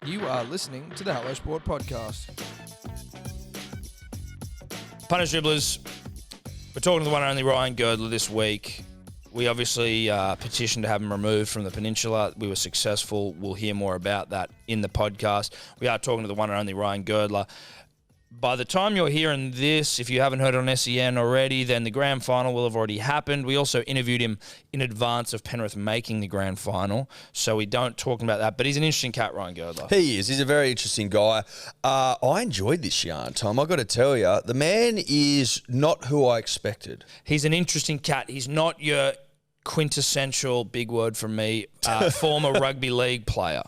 You are listening to the Hello Sport Podcast. Punish Dribblers, we're talking to the one and only Ryan Girdler this week. We obviously petitioned to have him removed from the peninsula. We were successful. We'll hear more about that in the podcast. We are talking to the one and only Ryan Girdler. By the time you're hearing this, if you haven't heard it on SEN already, then the grand final will have already happened. We also interviewed him in advance of Penrith making the grand final, so we don't talk about that. But he's an interesting cat, Ryan Girdler. He is. He's a very interesting guy. I enjoyed this yarn, Tom. I've got to tell you, the man is not who I expected. He's an interesting cat. He's not your quintessential, big word from me, former rugby league player.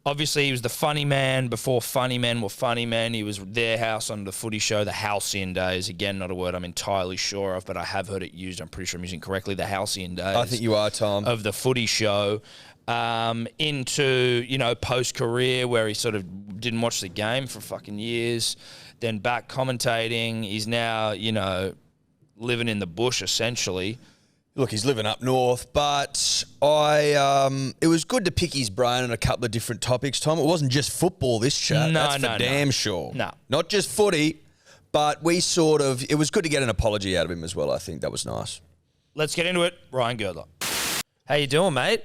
Obviously, he was the funny man before funny men were funny men. He was their house on the Footy Show, the halcyon days. Again, not a word I'm entirely sure of, but I have heard it used. I'm pretty sure I'm using it correctly. The halcyon days. I think you are, Tom. Of the Footy Show. Into, post-career where he sort of didn't watch the game for fucking years. Then back commentating. He's now, living in the bush, essentially. Look, he's living up north, but it was good to pick his brain on a couple of different topics, Tom. It wasn't just football, this chat. That's for damn sure. No. Not just footy, but it was good to get an apology out of him as well, I think. That was nice. Let's get into it. Ryan Girdler. How you doing, mate?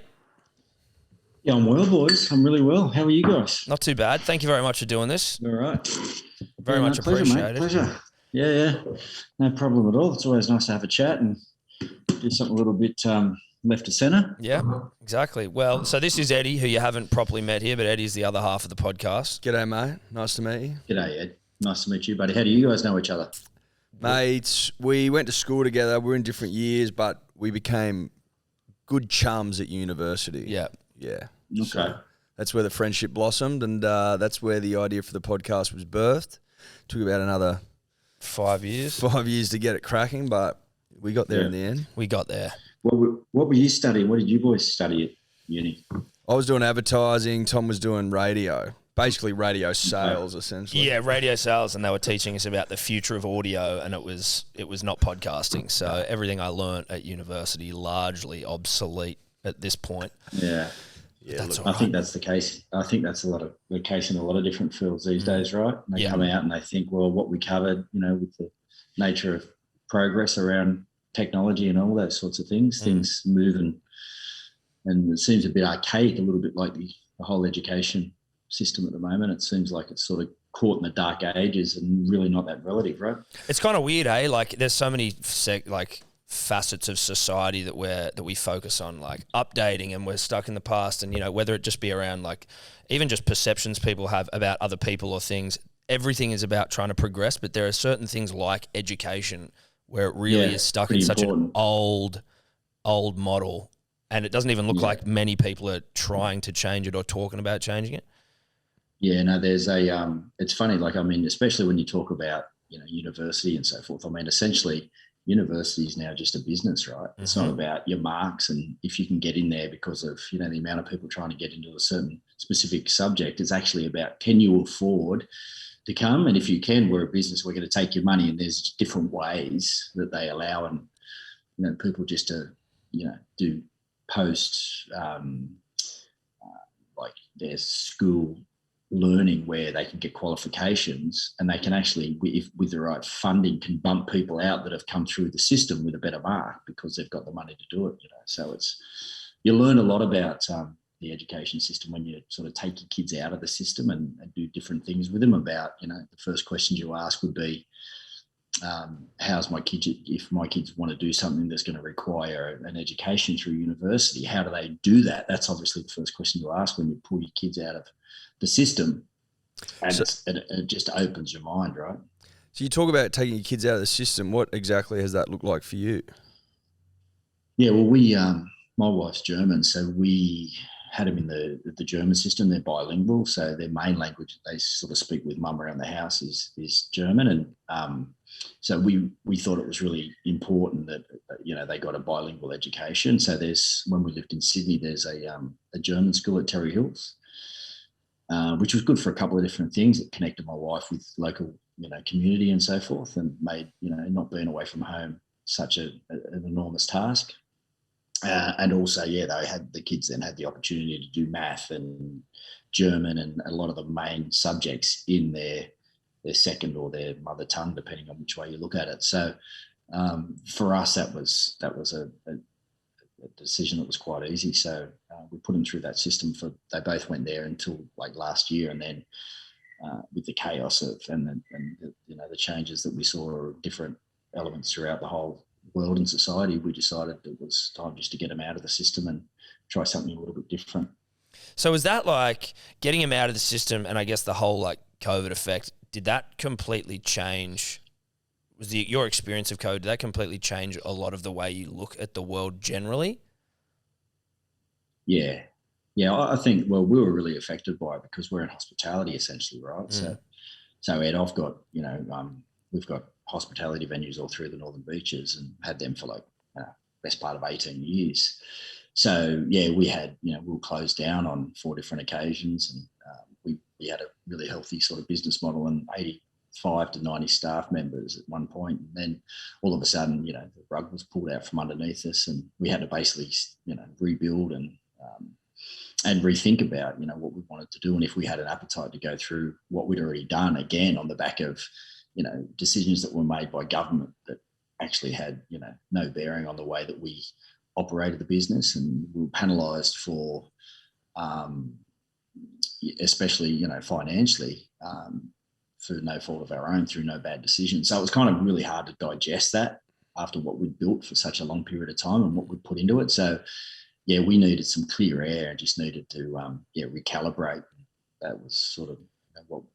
Yeah, I'm well, boys. I'm really well. How are you guys? Not too bad. Thank you very much for doing this. All right. Very much appreciated. Pleasure. Yeah. No problem at all. It's always nice to have a chat and do something a little bit left of centre. Yeah, exactly. Well, so this is Eddie, who you haven't properly met here, but Eddie's the other half of the podcast. G'day, mate. Nice to meet you. G'day, Ed. Nice to meet you, buddy. How do you guys know each other? Mates, we went to school together. We're in different years, but we became good chums at university. Yeah. Yeah. Okay. So that's where the friendship blossomed, and that's where the idea for the podcast was birthed. Took about another 5 years. 5 years to get it cracking, but we got there in the end. We got there. What were you studying? What did you boys study at uni? I was doing advertising. Tom was doing radio. Basically radio sales, essentially. Yeah, radio sales, and they were teaching us about the future of audio, and it was not podcasting. So everything I learnt at university largely obsolete at this point. Yeah. That's I think that's the case. I think that's the case in a lot of different fields these days, right? They come out and they think, well, what we covered, with the nature of progress around technology and all those sorts of things, things move and it seems a bit archaic, a little bit like the whole education system at the moment. It seems like it's sort of caught in the dark ages and really not that relative, right? It's kind of weird, eh? Like there's so many facets of society that we focus on, like updating, and we're stuck in the past, and whether it just be around like even just perceptions people have about other people or things. Everything is about trying to progress, but there are certain things like education where it really is stuck in such an old model, and it doesn't even look like many people are trying to change it or talking about changing it. Yeah, no, there's it's funny, especially when you talk about, university and so forth. Essentially university is now just a business, right? It's not about your marks and if you can get in there because of, the amount of people trying to get into a certain specific subject. It's actually about, can you afford to come? And if you can, we're a business, we're going to take your money, and there's different ways that they allow, and people just to do post like their school learning where they can get qualifications, and they can actually, if with the right funding, can bump people out that have come through the system with a better mark because they've got the money to do it. So you learn a lot about the education system when you sort of take your kids out of the system and do different things with them. About, the first questions you ask would be, how's my kids, if my kids want to do something that's going to require an education through university, how do they do that? That's obviously the first question you ask when you pull your kids out of the system, and it just opens your mind, right? So you talk about taking your kids out of the system. What exactly has that looked like for you? Yeah, well, my wife's German, so we had them in the German system. They're bilingual, so their main language they sort of speak with mum around the house is German, and so we thought it was really important that they got a bilingual education. So when we lived in Sydney, there's a German school at Terry Hills, which was good for a couple of different things. It connected my wife with local community and so forth, and made not being away from home such an enormous task. And also, the kids then had the opportunity to do math and German and a lot of the main subjects in their second or their mother tongue, depending on which way you look at it. So for us, that was a decision that was quite easy. So we put them through that system. They both went there until like last year, and then with the chaos and the changes that we saw, different elements throughout the whole world and society, we decided it was time just to get them out of the system and try something a little bit different. So was that like getting them out of the system, and I guess the whole like COVID effect, did that completely change? Was your experience of COVID, did that completely change a lot of the way you look at the world generally? Yeah. I think, well, we were really affected by it because we're in hospitality essentially, right? So Ed, I've got, we've got hospitality venues all through the Northern Beaches and had them for like best part of 18 years. So we had, we were closed down on 4 different occasions, and we had a really healthy sort of business model and 85 to 90 staff members at one point. And then all of a sudden, the rug was pulled out from underneath us, and we had to basically, rebuild and rethink about, what we wanted to do. And if we had an appetite to go through what we'd already done again on the back of, decisions that were made by government that actually had, no bearing on the way that we operated the business. And we were penalised for, especially, financially, through no fault of our own, through no bad decisions. So it was kind of really hard to digest that after what we'd built for such a long period of time and what we'd put into it. So, we needed some clear air and just needed to, recalibrate. That was sort of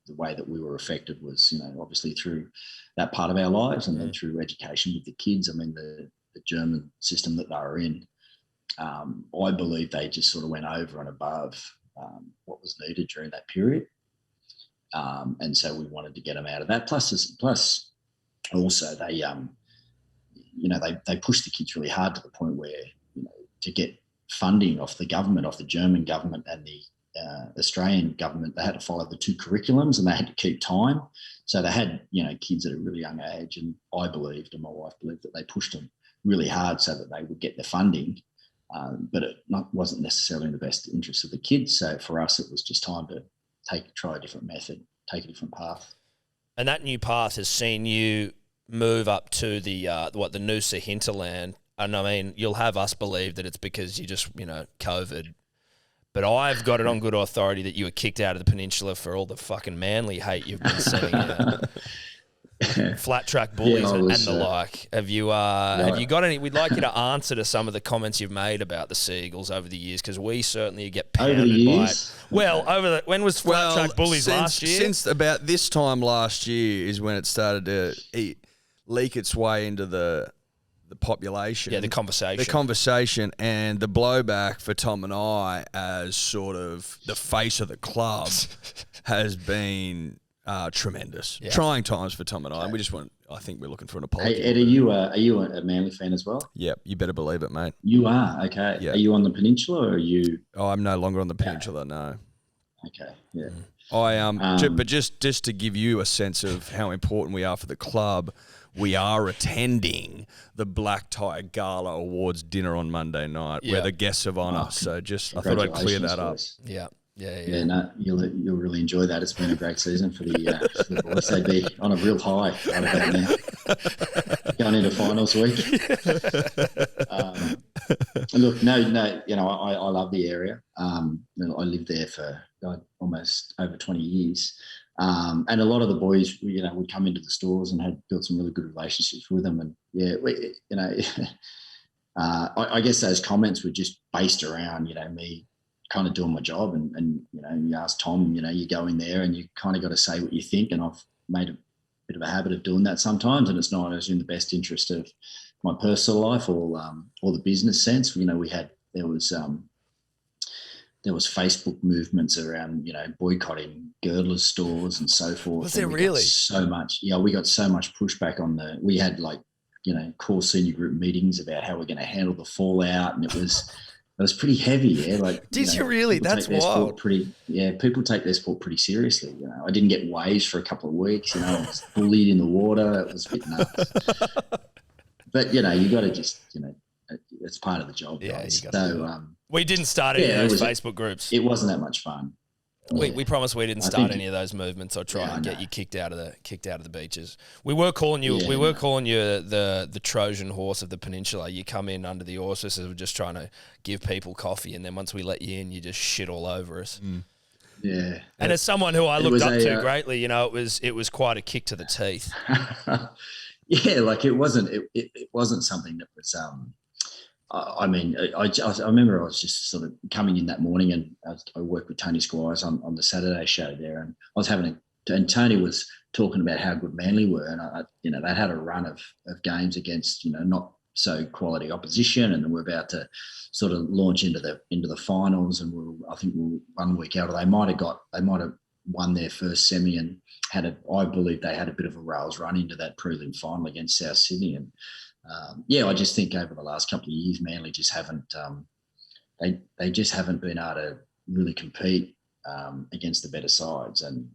the way that we were affected was, obviously through that part of our lives, and then through education with the kids. I mean, the German system that they were in, I believe they just sort of went over and above what was needed during that period. And so we wanted to get them out of that. Plus also they, they pushed the kids really hard to the point where, to get funding off the government, off the German government and the Australian government, they had to follow the 2 curriculums, and they had to keep time. So they had, kids at a really young age, and I believed, and my wife believed, that they pushed them really hard so that they would get the funding. But it wasn't necessarily in the best interest of the kids. So for us, it was just time to try a different method, take a different path. And that new path has seen you move up to the Noosa hinterland. And I mean, you'll have us believe that it's because you just, COVID. But I've got it on good authority that you were kicked out of the peninsula for all the fucking Manly hate you've been sending out. Flat track bullies and the like. Have you got any? We'd like you to answer to some of the comments you've made about the Seagulls over the years, because we certainly get pounded by it. Well, when was flat track bullies last year? Since about this time last year is when it started to leak its way into the population. Yeah, the conversation and the blowback for Tom and I as sort of the face of the club has been tremendous. Yeah. Trying times for Tom and I. And I think we're looking for an apology. Hey, Ed, are you a Manly fan as well? Yep, you better believe it, mate. You are? Okay. Yep. Are you on the peninsula, or are you? Oh, I'm no longer on the peninsula, no. Okay, yeah. But just to give you a sense of how important we are for the club, we are attending the Black Tie Gala Awards dinner on Monday night. We're the guests of honour. So I thought I'd clear that up. Yeah. Yeah, no, you'll really enjoy that. It's been a great season for the boys. They'd be on a real high right about now. Going into finals week. Look, I love the area. I lived there for almost over 20 years. And a lot of the boys, would come into the stores and had built some really good relationships with them. And I guess those comments were just based around, me kind of doing my job. And you ask Tom, you go in there and you kind of got to say what you think. And I've made a bit of a habit of doing that sometimes. And it's not always in the best interest of my personal life or the business sense. There was Facebook movements around, boycotting Girdlers stores and so forth. Was there really? So much. Yeah, we got so much pushback we had core senior group meetings about how we're going to handle the fallout. And it was pretty heavy. Yeah. Did you really? That's wild. People take their sport pretty seriously. I didn't get waves for a couple of weeks. I was bullied in the water. It was a bit nuts. But, you got to just, it's part of the job, Yeah, guys. you gotta do So it. We didn't start any of those Facebook groups. it wasn't that much fun. We promise we didn't start any of those movements or try and get you kicked out of the beaches. We were calling you the Trojan horse of the peninsula. You come in under the auspices of just trying to give people coffee, and then once we let you in, you just shit all over us. Yeah. And as someone who I looked up to greatly, you know, it was quite a kick to the teeth. Yeah, like it wasn't something that was I mean, I remember I was just sort of coming in that morning, and I worked with Tony Squires on the Saturday show there, and I was and Tony was talking about how good Manly were, and they had a run of games against not so quality opposition, and we're about to sort of launch into the finals, and I think we're 1 week out, or they might have won their first semi and I believe they had a bit of a rails run into that prelim final against South Sydney, and I just think over the last couple of years, Manly just haven't they just haven't been able to really compete against the better sides. And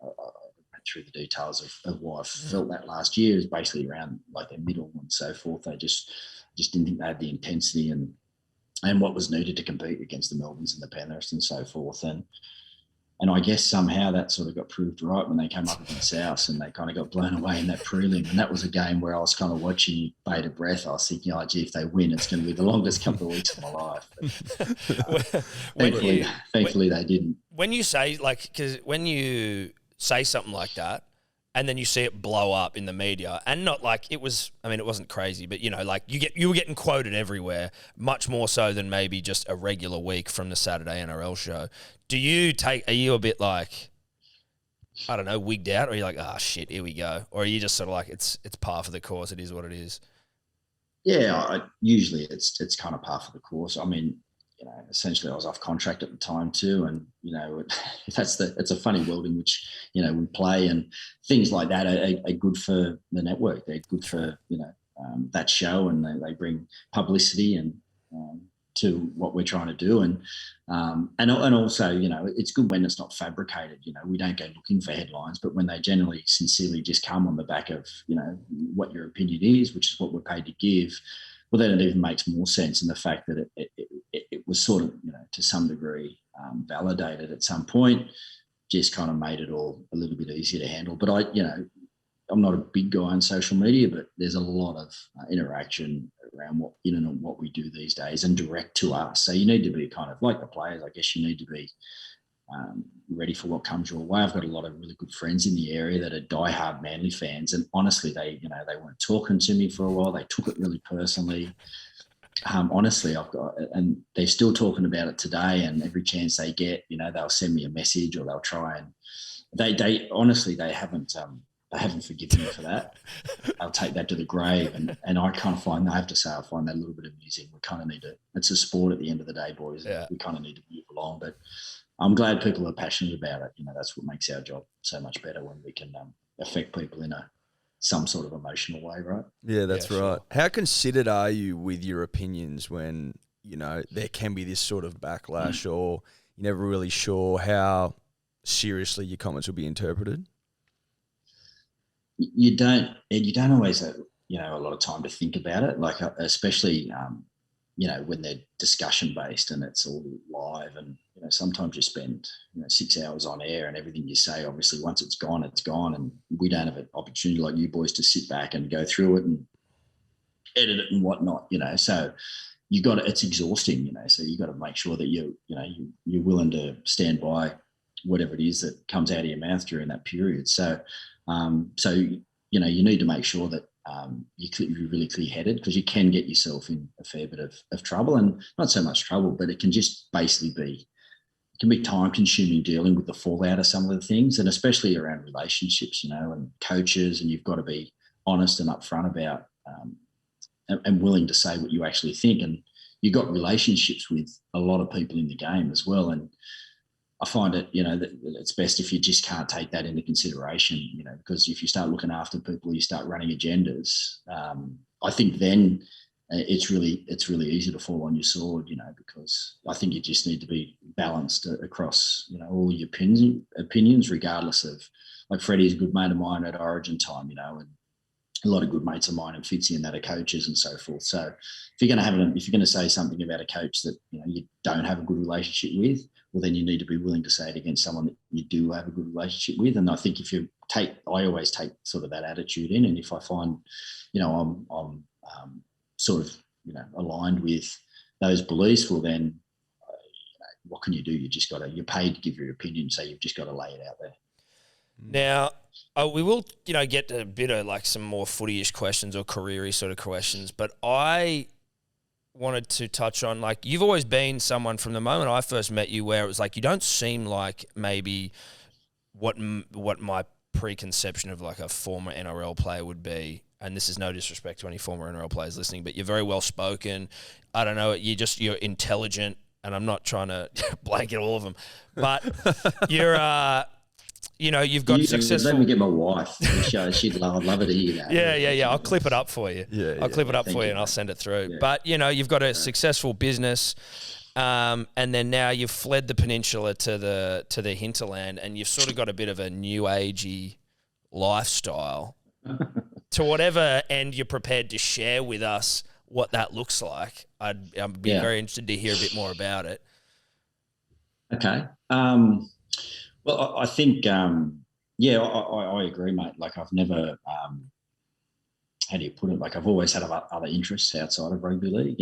I went through the details of why I felt that last year is basically around like their middle and so forth. They just didn't think they had the intensity and what was needed to compete against the Melbournes and the Penriths and so forth. And I guess somehow that sort of got proved right when they came up against South, and they kind of got blown away in that prelim. And that was a game where I was kind of watching bated breath. I was thinking, oh, gee, if they win, it's going to be the longest couple of weeks of my life. But, thankfully, they didn't. When you say, because when you say something like that, and then you see it blow up in the media, and not like it wasn't crazy, but you were getting quoted everywhere, much more so than maybe just a regular week from the Saturday NRL show. Are you a bit like, I don't know, wigged out, or are you like, shit, here we go? Or are you just sort of like, it's par for the course, it is what it is? Yeah, usually it's kind of par for the course. I mean, essentially I was off contract at the time too. And, it's a funny world in which, we play, and things like that are good for the network. They're good for, that show, and they bring publicity and to what we're trying to do. And also, it's good when it's not fabricated. We don't go looking for headlines, but when they generally sincerely just come on the back of, what your opinion is, which is what we're paid to give, well, then it even makes more sense in the fact that it was sort of, to some degree validated at some point, just kind of made it all a little bit easier to handle. But I'm not a big guy on social media, but there's a lot of interaction around what we do these days, and direct to us. So you need to be kind of like the players. I guess you need to be ready for what comes your way. I've got a lot of really good friends in the area that are diehard Manly fans, and honestly, they weren't talking to me for a while. They took it really personally. Honestly, and they're still talking about it today. And every chance they get, they'll send me a message, or they'll try and they honestly they haven't forgiven me for that. I'll take that to the grave. And I kind of find, I have to say, I find that a little bit amusing. We kind of need to, it's a sport at the end of the day, boys. Yeah. We kind of need to move along, but I'm glad people are passionate about it. That's what makes our job so much better, when we can affect people in some sort of emotional way, right? Yeah, that's right. Sure. How considered are you with your opinions when, there can be this sort of backlash, or you're never really sure how seriously your comments will be interpreted? You don't always have, a lot of time to think about it, like especially, when they're discussion based and it's all live, and, sometimes you spend, 6 hours on air, and everything you say, obviously once it's gone, and we don't have an opportunity like you boys to sit back and go through it and edit it and whatnot, so it's exhausting, so you got to make sure that you're willing to stand by whatever it is that comes out of your mouth during that period. So you need to make sure that you're really clear-headed, because you can get yourself in a fair bit of trouble, and not so much trouble, but it can just basically be time-consuming dealing with the fallout of some of the things, and especially around relationships, and coaches, and you've got to be honest and upfront about and willing to say what you actually think. And you've got relationships with a lot of people in the game as well, and I find it, that it's best if you just can't take that into consideration, because if you start looking after people, you start running agendas. I think then it's really easy to fall on your sword, because I think you just need to be balanced across, all your opinions, regardless of, like Freddie's a good mate of mine at Origin time, and a lot of good mates of mine and Fitzy and that are coaches and so forth. So if you're going to say something about a coach that you don't have a good relationship with, well, then you need to be willing to say it against someone that you do have a good relationship with. And I think I always take sort of that attitude in, and if I find, I'm sort of aligned with those beliefs, well then, what can you do? You're paid to give your opinion, so you've just got to lay it out there. Now, we will, get a bit of like some more footy-ish questions or career-y sort of questions, but I wanted to touch on, like, you've always been someone from the moment I first met you where it was like you don't seem like maybe what my preconception of like a former NRL player would be. And this is no disrespect to any former NRL players listening, but you're very well spoken. I don't know, you're intelligent, and I'm not trying to blanket all of them, but you're you've got successful. Let me get my wife. I'd love it to hear that. Yeah. I'll clip it up for you. I'll clip it up for you, and I'll send it through. Yeah. But you've got a successful business, and then now you've fled the peninsula to the hinterland, and you've sort of got a bit of a new agey lifestyle. To whatever end you're prepared to share with us what that looks like, I'd be very interested to hear a bit more about it. Okay. Well, I think, I agree, mate. Like, I've never, how do you put it? Like, I've always had other interests outside of rugby league.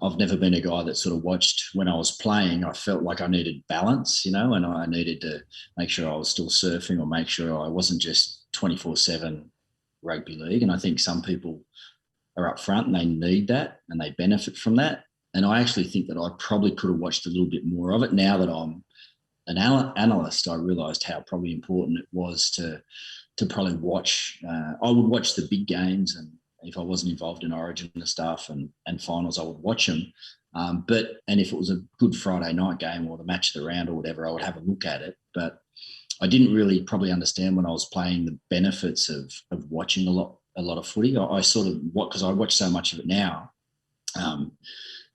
I've never been a guy that sort of watched when I was playing. I felt like I needed balance, and I needed to make sure I was still surfing, or make sure I wasn't just 24/7 rugby league. And I think some people are up front and they need that and they benefit from that. And I actually think that I probably could have watched a little bit more of it. Now that I'm an analyst, I realised how probably important it was to probably watch. I would watch the big games, and if I wasn't involved in Origin and stuff and finals, I would watch them. And if it was a good Friday night game or the match of the round or whatever, I would have a look at it. But I didn't really probably understand when I was playing the benefits of watching a lot of footy. I sort of, because I watch so much of it now,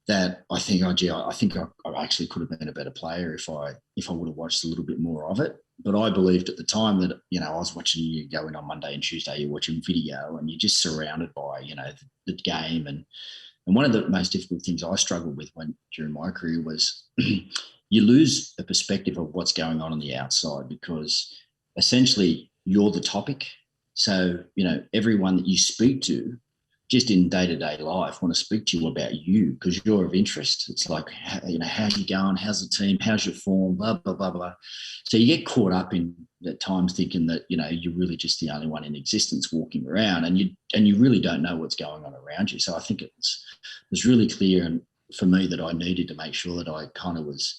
that I think I actually could have been a better player if I would have watched a little bit more of it. But I believed at the time that I was watching you go in on Monday and Tuesday, you're watching video, and you're just surrounded by the game. And one of the most difficult things I struggled with during my career was you lose a perspective of what's going on the outside, because essentially you're the topic. So, everyone that you speak to just in day-to-day life want to speak to you about you because you're of interest. It's like, how are you going? How's the team? How's your form? Blah, blah, blah, blah. So you get caught up in at times thinking that, you're really just the only one in existence walking around, and you really don't know what's going on around you. So I think it was really clear and for me that I needed to make sure that I kind of was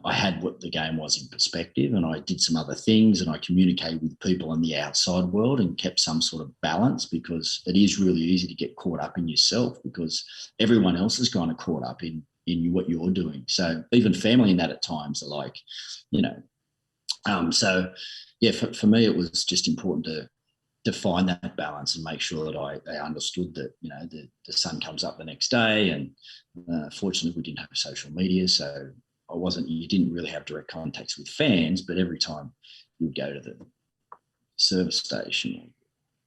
I had what the game was in perspective, and I did some other things, and I communicated with people in the outside world and kept some sort of balance, because it is really easy to get caught up in yourself because everyone else is kind of caught up in what you're doing. So even family in that at times are like, for me, it was just important to find that balance and make sure that I understood that, the sun comes up the next day. And fortunately we didn't have social media. So you didn't really have direct contacts with fans, but every time you would go to the service station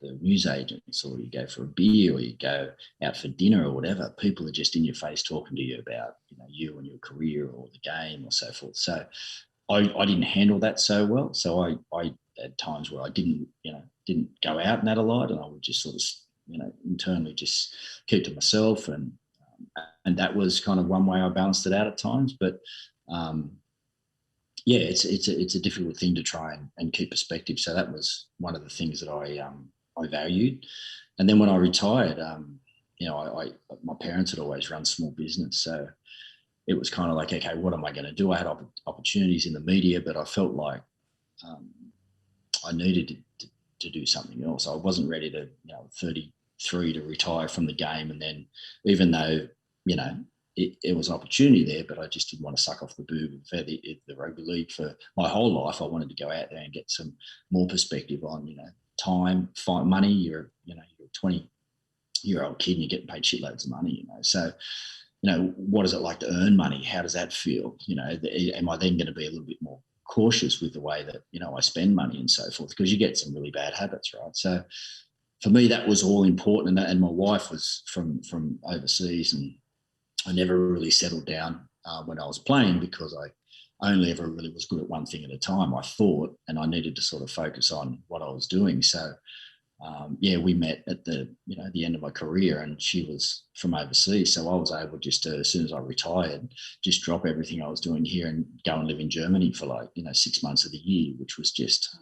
or the news agents, or you go for a beer, or you go out for dinner or whatever, people are just in your face talking to you about, you and your career or the game or so forth. So I didn't handle that so well. So I had times where I didn't go out and that a lot, and I would just sort of, internally just keep to myself, and that was kind of one way I balanced it out at times. But it's a difficult thing to try and keep perspective. So that was one of the things that I valued. And then when I retired, my parents had always run small business, so it was kind of like, okay, what am I going to do? I had opportunities in the media, but I felt like I needed to do something else. I wasn't ready to, 33 to retire from the game. And then even though, it was an opportunity there, but I just didn't want to suck off the boob of the rugby league for my whole life. I wanted to go out there and get some more perspective on, time, money. You're a 20-year-old kid and you're getting paid shitloads of money, So, what is it like to earn money? How does that feel? Am I then going to be a little bit more cautious with the way that, I spend money and so forth? Because you get some really bad habits, right? So for me, that was all important. And my wife was from overseas, and I never really settled down when I was playing because I only ever really was good at one thing at a time, I thought, and I needed to sort of focus on what I was doing. So, we met at the end of my career, and she was from overseas. So I was able just to, as soon as I retired, just drop everything I was doing here and go and live in Germany for 6 months of the year, which was just,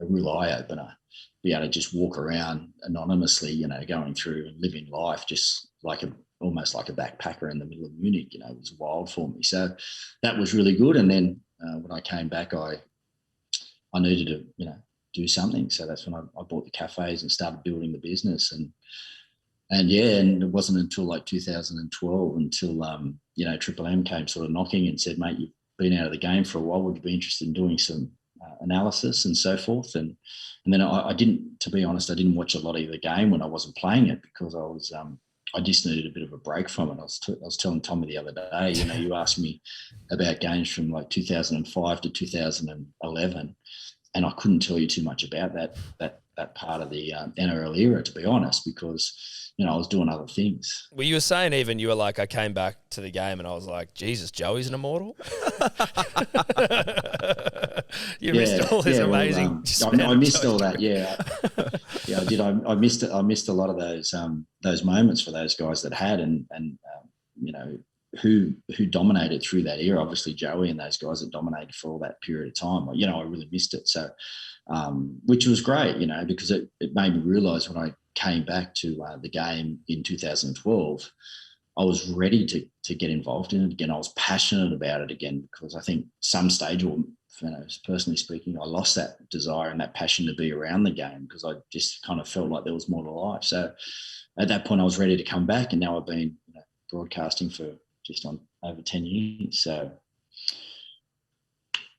a real eye opener. Be able to just walk around anonymously, going through and living life just almost like a backpacker in the middle of Munich. It was wild for me. So that was really good. And then when I came back, I needed to, do something. So that's when I bought the cafes and started building the business. And it wasn't until like 2012 until, Triple M came sort of knocking and said, mate, you've been out of the game for a while. Would you be interested in doing some analysis and so forth? And then I didn't, to be honest, I didn't watch a lot of the game when I wasn't playing it because I was, I just needed a bit of a break from it. I was telling Tommy the other day, you asked me about games from like 2005 to 2011, and I couldn't tell you too much about that part of the NRL era, to be honest, because I was doing other things. Well, you were saying even you were like, I came back to the game and I was like, Jesus, Joey's an immortal. You missed all this amazing. I missed all that. Yeah, I did. I missed it. I missed a lot of those moments for those guys that had and who dominated through that era. Obviously, Joey and those guys that dominated for all that period of time. I really missed it. So, which was great, because it made me realise when I came back to the game in 2012, I was ready to get involved in it again. I was passionate about it again because I think some stage, or personally speaking, I lost that desire and that passion to be around the game because I just kind of felt like there was more to life. So at that point, I was ready to come back, and now I've been broadcasting for just on over 10 years. So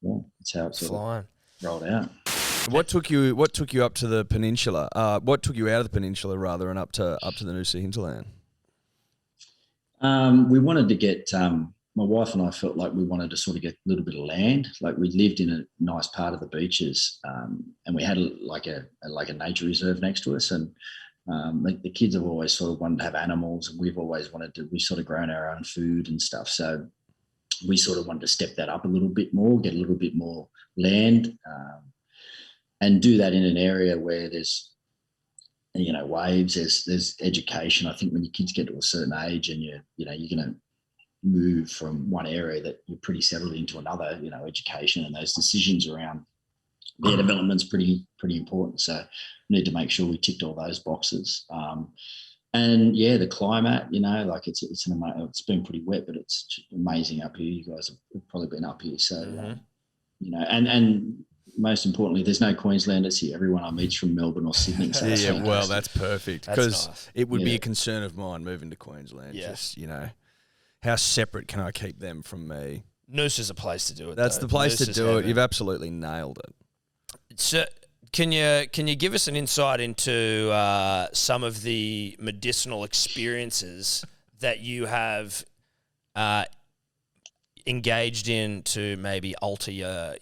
yeah, that's how it's sort of rolled out. What took you up to the peninsula? What took you out of the peninsula rather and up to the Noosa hinterland? We wanted to get my wife and I felt like we wanted to sort of get a little bit of land. Like we lived in a nice part of the beaches, and we had a nature reserve next to us. And the kids have always sort of wanted to have animals, and we've always we sort of grown our own food and stuff. So we sort of wanted to step that up a little bit more, get a little bit more land, and do that in an area where there's waves, there's education. I think when your kids get to a certain age and you're going to move from one area that you're pretty settled into another, education and those decisions around their development's pretty important. So we need to make sure we ticked all those boxes. And yeah, the climate, it's been pretty wet, but it's amazing up here. You guys have probably been up here. So, and most importantly, there's no Queenslanders here. Everyone I meet's from Melbourne or Sydney. So well, that's perfect because nice. It would be a concern of mine moving to Queensland. Yeah. Just, how separate can I keep them from me? Noosa's a place to do it. That's though. the place Noosa's to do heaven. it. You've absolutely nailed it. So, can you give us an insight into some of the medicinal experiences that you have engaged in to maybe alter your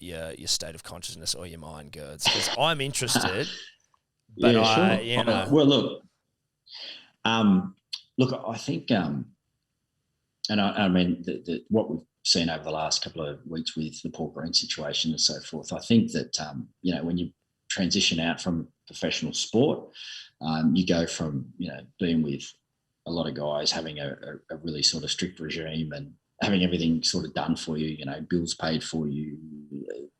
state of consciousness or your mind, Girds? Because I'm interested, but sure. Well, look, I think, and I mean, what we've seen over the last couple of weeks with the Paul Green situation and so forth, I think that, when you transition out from professional sport, you go from, being with a lot of guys, having a really sort of strict regime and having everything sort of done for you, bills paid for you.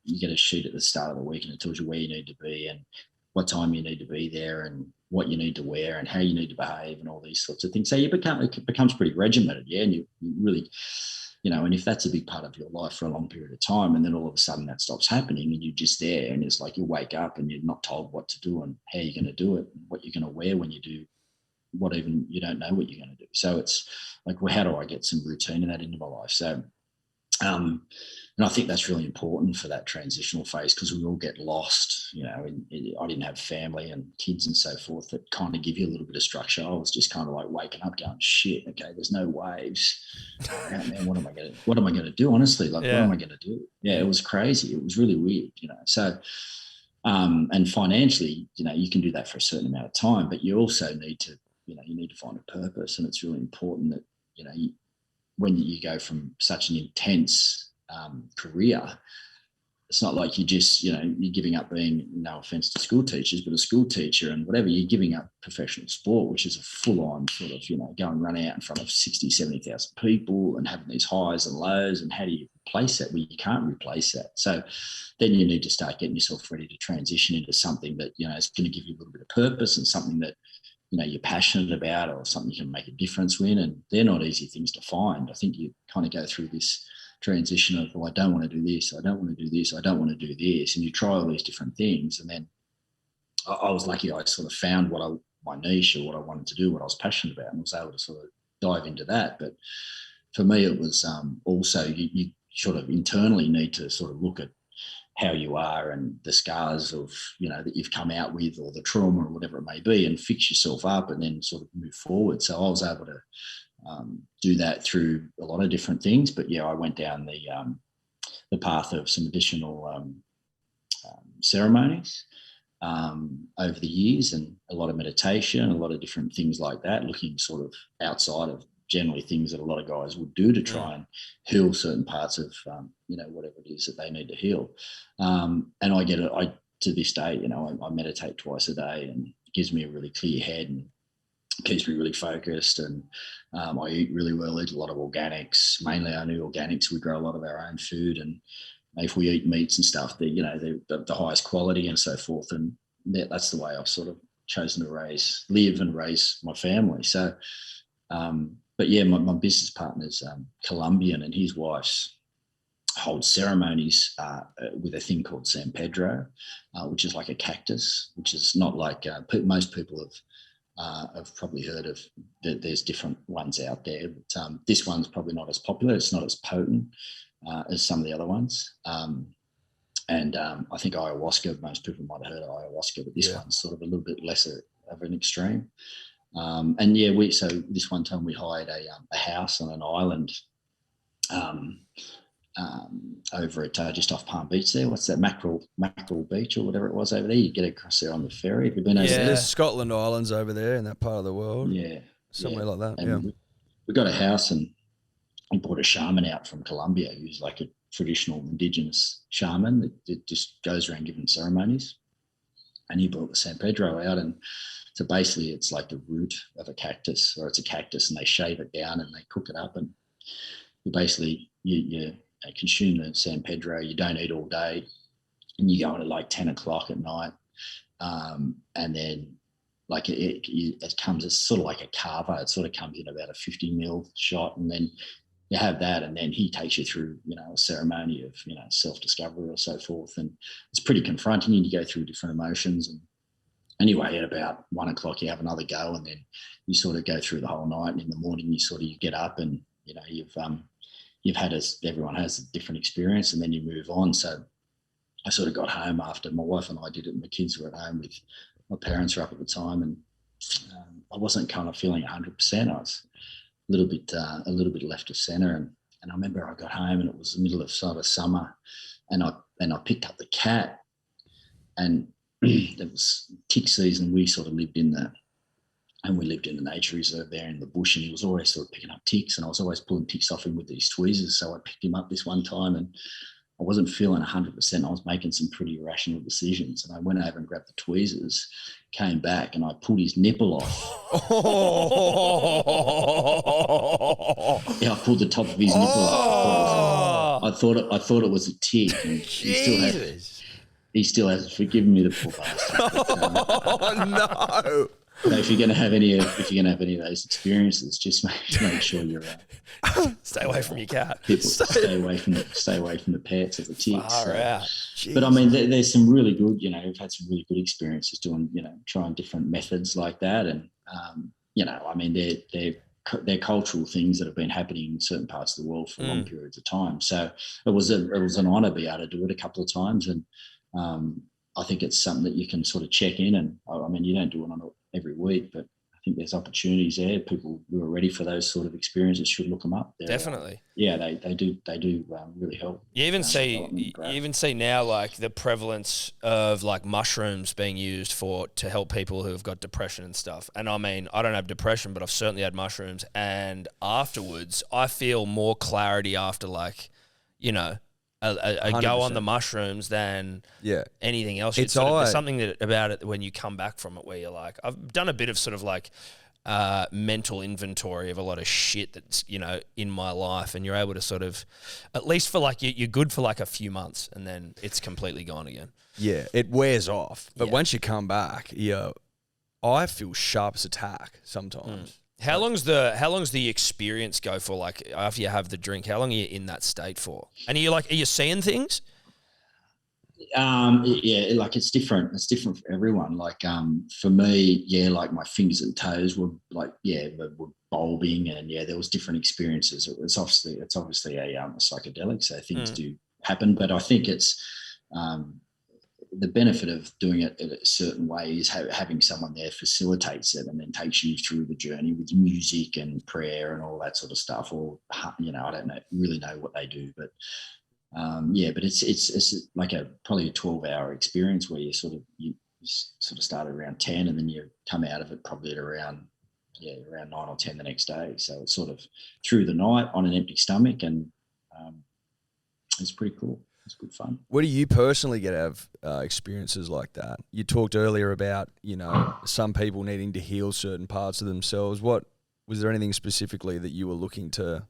You get a sheet at the start of the week and it tells you where you need to be and what time you need to be there and what you need to wear and how you need to behave and all these sorts of things. So it becomes pretty regimented, and you really, and if that's a big part of your life for a long period of time and then all of a sudden that stops happening and you're just there and it's like you wake up and you're not told what to do and how you're going to do it and what you're going to wear when you do what, even you don't know what you're going to do. So it's like, well, how do I get some routine in that into my life? So, and I think that's really important for that transitional phase because we all get lost. I didn't have family and kids and so forth that kind of give you a little bit of structure. I was just kind of like waking up going, shit, okay, there's no waves. Oh, man, what am I going to do? Honestly, what am I going to do? Yeah, it was crazy. It was really weird, So And financially, you can do that for a certain amount of time, but you also need to, you need to find a purpose. And it's really important that, when you go from such an intense career, it's not like you just, you're giving up being, no offense to school teachers, but a school teacher and whatever, you're giving up professional sport, which is a full-on sort of, go and run out in front of 60, 70,000 people and having these highs and lows. And how do you replace that? Well, you can't replace that. So then you need to start getting yourself ready to transition into something that, is going to give you a little bit of purpose and something that, you're passionate about or something you can make a difference in. And they're not easy things to find. I think you kind of go through this transition of, I don't want to do this, I don't want to do this, I don't want to do this, and you try all these different things. And then I was lucky, I sort of found my niche or what I wanted to do, what I was passionate about, and was able to sort of dive into that. But for me, it was also you sort of internally need to sort of look at how you are and the scars of, that you've come out with, or the trauma or whatever it may be, and fix yourself up and then sort of move forward. So I was able to do that through a lot of different things. But I went down the path of some additional ceremonies over the years, and a lot of meditation, a lot of different things like that, looking sort of outside of generally things that a lot of guys would do to try and heal certain parts of, whatever it is that they need to heal. And I to this day, I meditate twice a day, and it gives me a really clear head and keeps me really focused. And I eat really well, eat a lot of organics, mainly only organics. We grow a lot of our own food, and if we eat meats and stuff, they're the highest quality and so forth. And that's the way I've sort of chosen to live and raise my family. So, but my business partner's Colombian, and his wife's holds ceremonies with a thing called San Pedro, which is like a cactus, which is not like most people have probably heard of. There's different ones out there, but this one's probably not as popular. It's not as potent as some of the other ones. And I think ayahuasca, most people might have heard of ayahuasca, but this one's sort of a little bit lesser of an extreme. So this one time we hired a house on an island over at just off Palm Beach there. What's that, Mackerel Beach or whatever it was over there? You get across there on the ferry. Have you been over there? There's Scotland Islands over there in that part of the world. Yeah. Somewhere like that. And we got a house, and we brought a shaman out from Colombia who's like a traditional indigenous shaman that just goes around giving ceremonies. And he brought the San Pedro out, and so basically it's like the root of a cactus, or it's a cactus, and they shave it down and they cook it up, and you basically you consume the San Pedro. You don't eat all day, and you go in at like 10 o'clock at night, and then like it comes, it's sort of like a carver. It sort of comes in about a 50 ml shot, and then you have that, and then he takes you through, a ceremony of, self-discovery or so forth. And it's pretty confronting, and you go through different emotions. And anyway, at about 1 o'clock, you have another go, and then you sort of go through the whole night. And in the morning, you get up, and, you've had everyone has a different experience, and then you move on. So I sort of got home after my wife and I did it, and my kids were at home with, my parents were up at the time, and I wasn't kind of feeling 100%. I was a little bit left of centre, and I remember I got home, and it was the middle of sort of summer, and I picked up the cat, and it was tick season. We sort of lived in the nature reserve there in the bush, and he was always sort of picking up ticks, and I was always pulling ticks off him with these tweezers. So I picked him up this one time, and I wasn't feeling 100%. I was making some pretty irrational decisions, and I went over and grabbed the tweezers, came back, and I pulled his nipple off. Yeah, I pulled the top of his nipple off. I thought it was a tick, and he still hasn't forgiven me, the poor bastard. No. So if you're going to have any of those experiences, just make sure you're Stay away from your cat. Stay away from the pets or the ticks. Far out. But I mean, there's some really good. We've had some really good experiences doing, trying different methods like that, and I mean, they're cultural things that have been happening in certain parts of the world for long periods of time. So it was an honour to be able to do it a couple of times, and I think it's something that you can sort of check in. And I mean, you don't do it on every week, but I think there's opportunities there. People who are ready for those sort of experiences should look them up. Definitely. They do really help. You even see now like the prevalence of like mushrooms being used to help people who have got depression and stuff. And I mean, I don't have depression, but I've certainly had mushrooms, and afterwards I feel more clarity after like, you know, a go on the mushrooms than anything else. There's something about it when you come back from it where you're like, I've done a bit of sort of like mental inventory of a lot of shit that's, you know, in my life, and you're able to sort of, at least for like, you're good for like a few months and then it's completely gone again. Yeah, it wears off. But once you come back, I feel sharp as a tack sometimes. How long's the experience go for? Like after you have the drink, how long are you in that state for? And are you seeing things? Like it's different. It's different for everyone. Like for me, like my fingers and toes were like were bulbing, and there was different experiences. It's obviously a psychedelic, so things do happen. But I think it's the benefit of doing it in a certain way is having someone there facilitates it and then takes you through the journey with music and prayer and all that sort of stuff. Or, you know, I don't really know what they do, but but it's like probably a 12-hour experience where you sort of start around 10 and then you come out of it probably at around 9 or 10 the next day. So it's sort of through the night on an empty stomach, and it's pretty cool. It's good fun. Where do you personally get out of experiences like that? You talked earlier about, you know, some people needing to heal certain parts of themselves. Was there anything specifically that you were looking to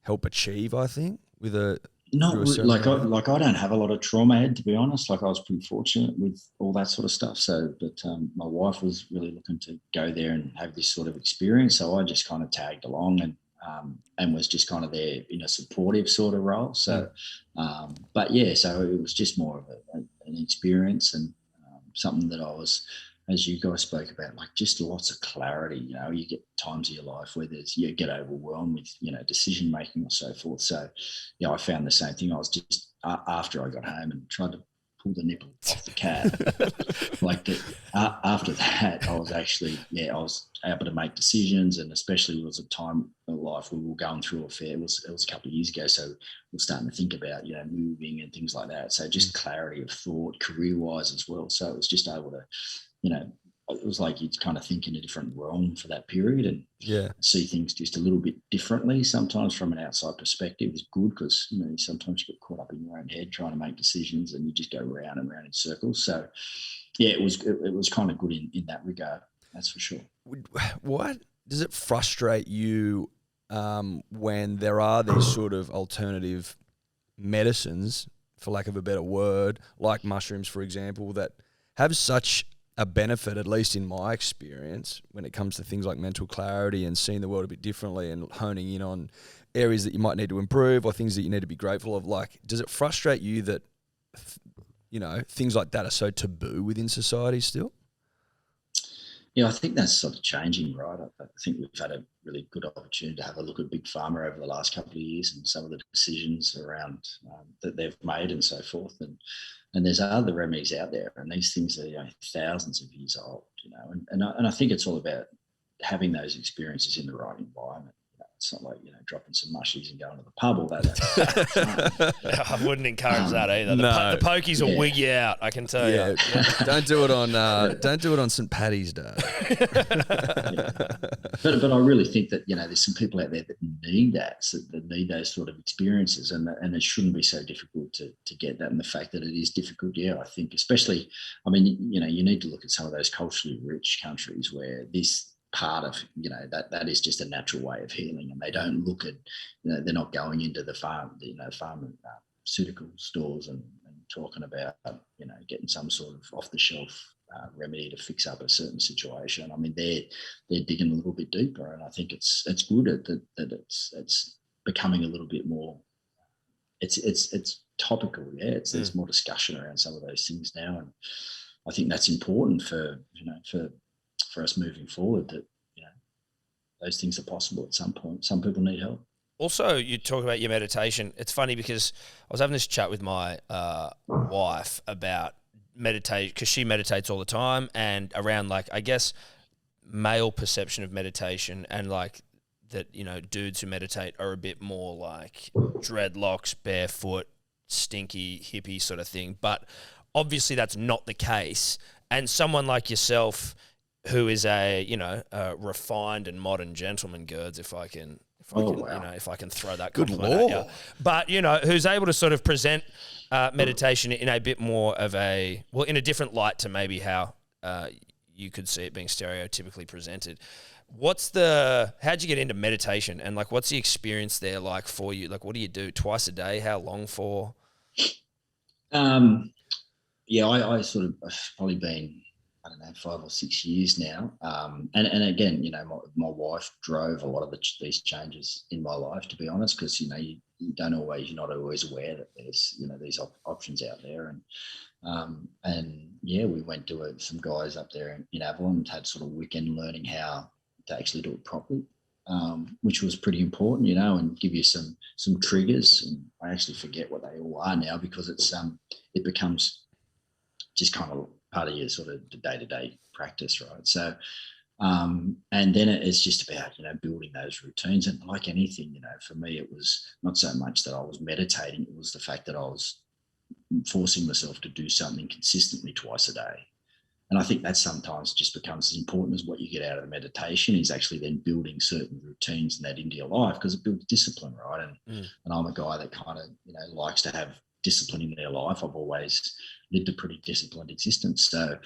help achieve, I think, with a... Not like I don't have a lot of trauma, Ed, to be honest. Like I was pretty fortunate with all that sort of stuff. So, but my wife was really looking to go there and have this sort of experience. So I just kind of tagged along and was just kind of there in a supportive sort of role. So, so it was just more of an experience and something that I was, as you guys spoke about, like just lots of clarity. You know, you get times of your life where you get overwhelmed with, you know, decision making or so forth. So, I found the same thing. I was just after I got home and tried to pull the nipple off the cat. After that, I was actually, I was able to make decisions, and especially it was a time of life we were going through a fair. It was a couple of years ago, so we're starting to think about, you know, moving and things like that. So just clarity of thought, career wise as well. So it was just able to, you know, it was like you'd kind of think in a different realm for that period and see things just a little bit differently. Sometimes from an outside perspective is good because, you know, sometimes you get caught up in your own head trying to make decisions and you just go round and round in circles. So, it was kind of good in that regard, that's for sure. What does it frustrate you when there are these sort of alternative medicines, for lack of a better word, like mushrooms, for example, that have such a benefit, at least in my experience, when it comes to things like mental clarity and seeing the world a bit differently and honing in on areas that you might need to improve or things that you need to be grateful of? Like, does it frustrate you that, you know, things like that are so taboo within society still? Yeah, I think that's sort of changing, right? I think we've had a really good opportunity to have a look at Big Pharma over the last couple of years and some of the decisions around that they've made and so forth. And there's other remedies out there, and these things are, you know, thousands of years old, you know. And I think it's all about having those experiences in the right environment. You know, it's not like, you know, dropping some mushies and going to the pub all that. I wouldn't encourage that either. The pokies will wig you out, I can tell you. Don't do it on St. Paddy's Day. But I really think that, you know, there's some people out there that need that need those sort of experiences, and it shouldn't be so difficult to get that. And the fact that it is difficult, I think, especially, I mean, you know, you need to look at some of those culturally rich countries where this part of, you know, that is just a natural way of healing, and they don't look at, you know, they're not going into the pharmaceutical stores and talking about, you know, getting some sort of off the shelf remedy to fix up a certain situation. I mean, they're digging a little bit deeper, and I think it's good that it's becoming a little bit more. It's topical, there's more discussion around some of those things now, and I think that's important for, you know, for us moving forward, that, you know, those things are possible at some point. Some people need help. Also, you talk about your meditation. It's funny because I was having this chat with my wife about meditate, because she meditates all the time, and around, like, I guess male perception of meditation and like that, you know, dudes who meditate are a bit more like dreadlocks, barefoot, stinky, hippie sort of thing. But obviously that's not the case. And someone like yourself who is a, you know, a refined and modern gentleman, Girds, if I can, you know, if I can throw that compliment at you. But, you know, who's able to sort of present meditation in a bit more of a, well, in a different light to maybe how you could see it being stereotypically presented. How'd you get into meditation, and like, what's the experience there like for you? Like, what do you do twice a day? How long for? I sort of, I've probably been, I don't know, 5 or 6 years now. And again, you know, my wife drove a lot of these changes in my life, to be honest, because, you know, you're not always aware that there's, you know, these options out there. And we went to some guys up there in Avalon and had sort of weekend learning how to actually do it properly, which was pretty important, you know, and give you some triggers. And I actually forget what they all are now, because it becomes just kind of part of your sort of day-to-day practice, right? So, and then it's just about, you know, building those routines. And like anything, you know, for me, it was not so much that I was meditating, it was the fact that I was forcing myself to do something consistently twice a day. And I think that sometimes just becomes as important as what you get out of the meditation is actually then building certain routines and that into your life, because it builds discipline, right? And I'm a guy that kind of, you know, likes to have discipline in their life. I've always lived a pretty disciplined existence. So,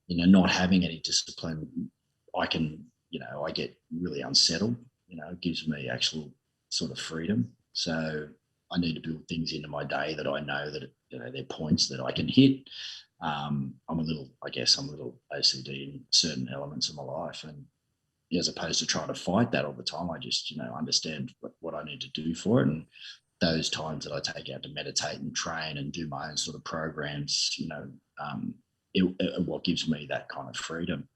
you know, not having any discipline, I get really unsettled. You know, it gives me actual sort of freedom. So I need to build things into my day that I know that, you know, they're points that I can hit. I'm a little OCD in certain elements of my life, and as opposed to trying to fight that all the time, I just, you know, understand what I need to do for it. And those times that I take out to meditate and train and do my own sort of programs, you know, what gives me that kind of freedom.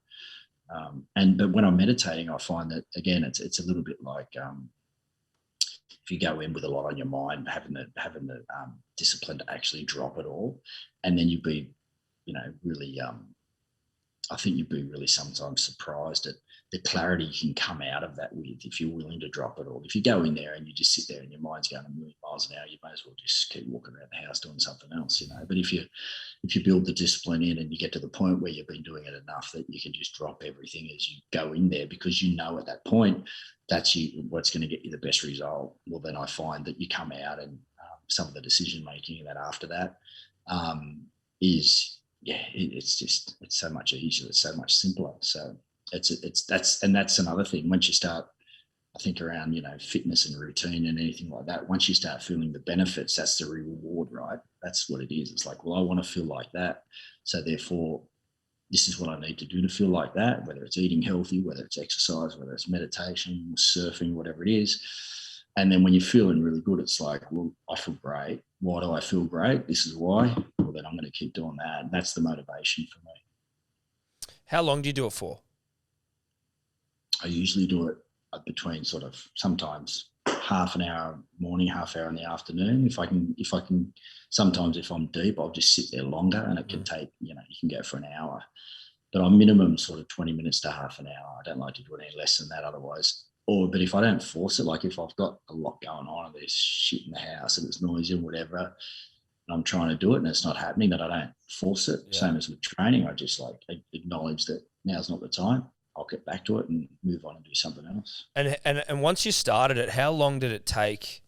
But when I'm meditating, I find that, again, it's a little bit like if you go in with a lot on your mind, having the discipline to actually drop it all, and then you'd be, you know, really, I think you'd be really sometimes surprised at the clarity you can come out of that with if you're willing to drop it all. If you go in there and you just sit there and your mind's going a million miles an hour, you may as well just keep walking around the house doing something else, you know. But if you build the discipline in and you get to the point where you've been doing it enough that you can just drop everything as you go in there, because you know at that point that's what's going to get you the best result. Well, then I find that you come out and some of the decision making that after that it's so much easier, it's so much simpler. So that's another thing. Once you start, I think, around, you know, fitness and routine and anything like that, once you start feeling the benefits, that's the reward, right? That's what it is. It's like, well, I want to feel like that, so therefore this is what I need to do to feel like that, whether it's eating healthy, whether it's exercise, whether it's meditation, surfing, whatever it is. And then when you're feeling really good, it's like, well, I feel great. Why do I feel great? This is why. Well, then I'm going to keep doing that. And that's the motivation for me. How long do you do it for? I usually do it between sort of sometimes half an hour morning, half hour in the afternoon. If I can, sometimes if I'm deep, I'll just sit there longer, and it can take, you know, you can go for an hour, but I'm minimum sort of 20 minutes to half an hour. I don't like to do it any less than that otherwise. But if I don't force it, like if I've got a lot going on and there's shit in the house and it's noisy and whatever, and I'm trying to do it and it's not happening, that I don't force it. Yeah. Same as with training. I just like acknowledge that now's not the time. I'll get back to it and move on and do something else. And once you started it, how long did it take?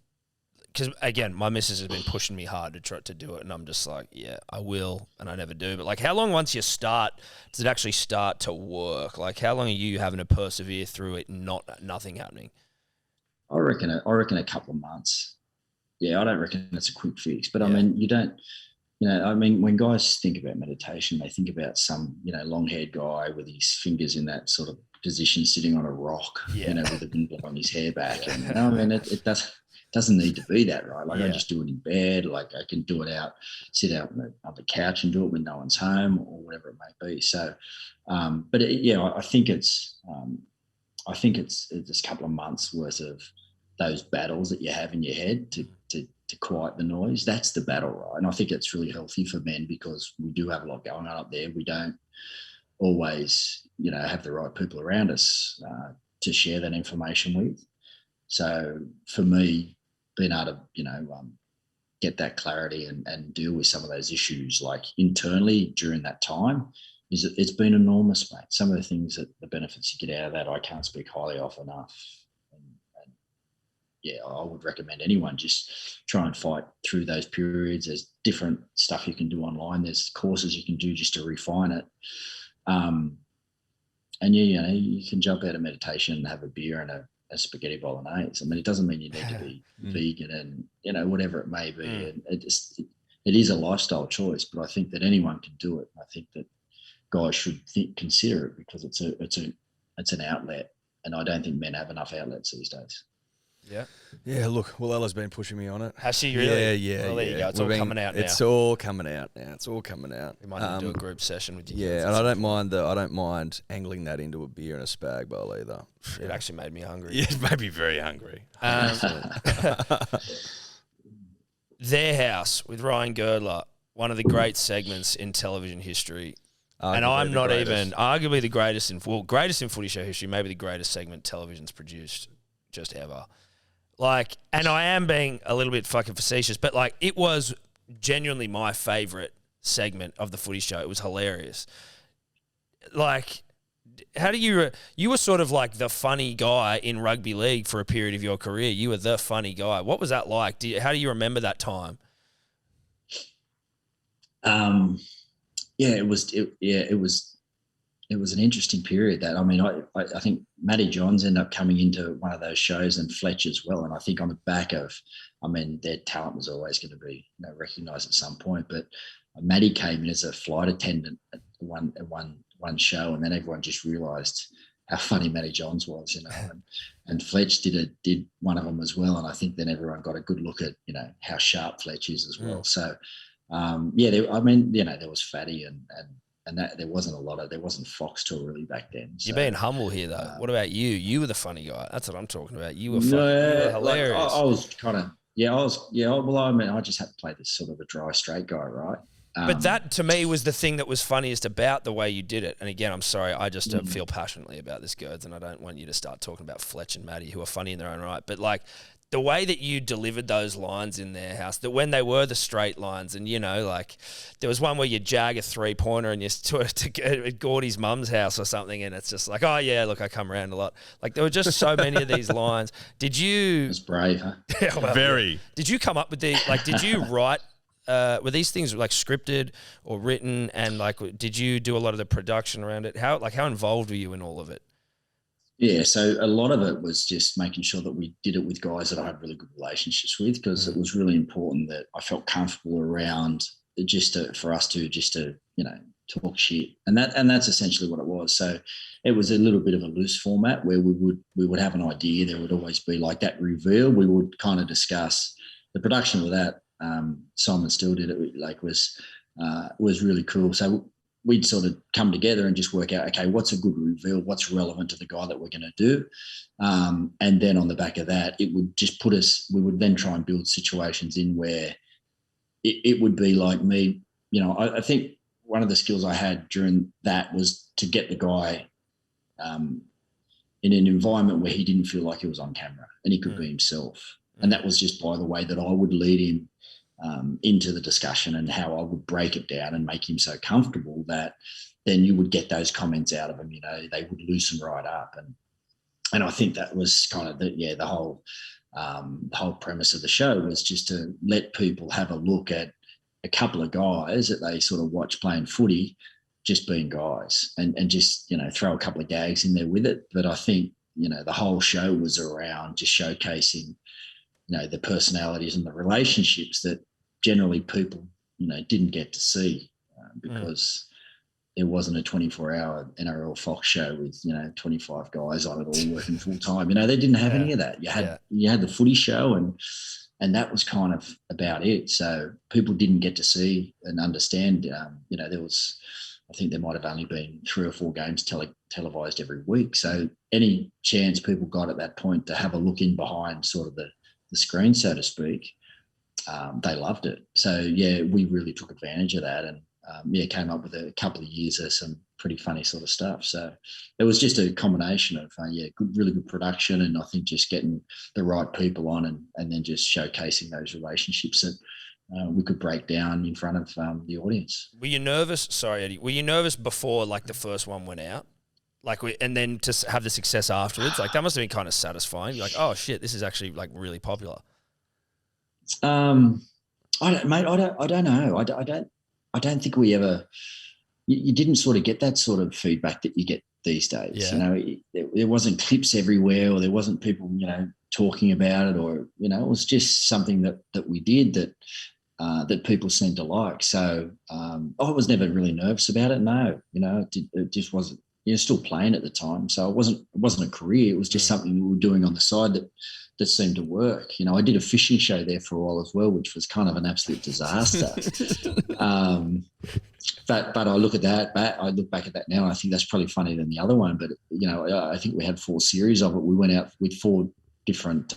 Because again, my missus has been pushing me hard to try to do it, and I'm just like, yeah, I will, and I never do. But like, how long once you start does it actually start to work? Like, how long are you having to persevere through it and nothing happening? I reckon a couple of months. Yeah, I don't reckon it's a quick fix. But I mean, you don't. You know, I mean, when guys think about meditation, they think about some, you know, long-haired guy with his fingers in that sort of position, sitting on a rock, you know, with a bimble on his hair back. And you know, I mean, it doesn't need to be that, right? Like I just do it in bed. Like I can do it sit out on the couch and do it when no one's home or whatever it may be. So, but I think it's a couple of months worth of those battles that you have in your head to quiet the noise. That's the battle, right? And I think it's really healthy for men, because we do have a lot going on up there. We don't always, have the right people around us to share that information with. So for me, being able to, get that clarity and deal with some of those issues, like internally during that time, it's been enormous, mate. Some of the things the benefits you get out of that, I can't speak highly of enough. And yeah, I would recommend anyone just try and fight through those periods. There's different stuff you can do online. There's courses you can do just to refine it. And you can jump out of meditation and have a beer and a spaghetti bolognese. I mean, it doesn't mean you need to be vegan and, whatever it may be. And it is a lifestyle choice, but I think that anyone can do it. I think that guys should consider it because it's an outlet, and I don't think men have enough outlets these days. Yeah. Yeah, look, Ella's been pushing me on it. Has she really? Yeah. Well, there you go. It's all coming out now. It's all coming out now. It's all coming out. We might need to do a group session with you. Yeah, and I don't mind angling that into a beer and a spag bowl either. It actually made me hungry. Yeah, it made me very hungry. Their House with Ryan Girdler, one of the great segments in television history. And I'm not even arguably the greatest in Footy Show history, maybe the greatest segment television's produced just ever. Like, and I am being a little bit fucking facetious, but like, it was genuinely my favourite segment of the Footy Show. It was hilarious. Like, how do you were sort of like the funny guy in rugby league for a period of your career. You were the funny guy. What was that like? How do you remember that time? Yeah, it was an interesting period. That, I mean, I think Matty Johns ended up coming into one of those shows, and Fletch as well. And I think on the back of, I mean, their talent was always going to be recognised at some point. But Matty came in as a flight attendant at one show, and then everyone just realised how funny Matty Johns was, and Fletch did one of them as well. And I think then everyone got a good look at how sharp Fletch is as well. So. There was Fatty and that there wasn't Foxtel really back then. So, you're being humble here though. What about you? You were the funny guy. That's what I'm talking about. You were funny. You were hilarious. Like, I was kind of, I just had to play this sort of a dry, straight guy, right? But that to me was the thing that was funniest about the way you did it. And again, I'm sorry, I just feel passionately about this, Girds, and I don't want you to start talking about Fletch and Matty, who are funny in their own right. But like, the way that you delivered those lines in Their House, that when they were the straight lines, and like there was one where you jag a 3-pointer and you to Gordy's mum's house or something, and it's just like, oh yeah, look, I come around a lot. Like there were just so many of these lines. Did you? It's brave, huh? Yeah, well, very. Yeah. Did you come up with these? Like, did you write? Were these things like scripted or written? And like, did you do a lot of the production around it? How involved were you in all of it? Yeah, so a lot of it was just making sure that we did it with guys that I had really good relationships with, because it was really important that I felt comfortable around for us to talk shit, and that's essentially what it was. So it was a little bit of a loose format where we would have an idea. There would always be like that reveal. We would kind of discuss the production of that. Simon Still did it. Like was really cool. So we'd sort of come together and just work out, okay, what's a good reveal? What's relevant to the guy that we're going to do? And then on the back of that, it would just we would then try and build situations in where it would be like me, I think one of the skills I had during that was to get the guy in an environment where he didn't feel like he was on camera and he could be himself. And that was just by the way that I would lead him into the discussion and how I would break it down and make him so comfortable that then you would get those comments out of him. They would loosen right up, and I think that was kind of the whole premise of the show was just to let people have a look at a couple of guys that they sort of watch playing footy, just being guys, and just throw a couple of gags in there with it. But I think the whole show was around just showcasing the personalities and the relationships that generally people, didn't get to see because there wasn't a 24-hour NRL Fox show with, 25 guys on it all working full time. They didn't have any of that. You had the Footy Show and that was kind of about it. So people didn't get to see and understand, there was, I think there might have only been 3 or 4 games televised every week. So any chance people got at that point to have a look in behind sort of the screen, so to speak, they loved it. So yeah, we really took advantage of that, and came up with a couple of years of some pretty funny sort of stuff. So it was just a combination of, really good production, and I think just getting the right people on and then just showcasing those relationships that we could break down in front of the audience. Were you nervous? Sorry, Eddie. Were you nervous before like the first one went out? And then to have the success afterwards, like that must have been kind of satisfying. You're like, oh shit, this is actually like really popular. I don't know. I don't think we ever. You didn't sort of get that sort of feedback that you get these days. Yeah. You know, there wasn't clips everywhere, or there wasn't people, talking about it, or it was just something that we did that people seemed to like. So I was never really nervous about it. No, it just wasn't. You're still playing at the time, so it wasn't a career. It was just something we were doing on the side that seemed to work. I did a fishing show there for a while as well, which was kind of an absolute disaster. But I look at that. I look back at that now, and I think that's probably funnier than the other one. But I think we had 4 series of it. We went out with 4 different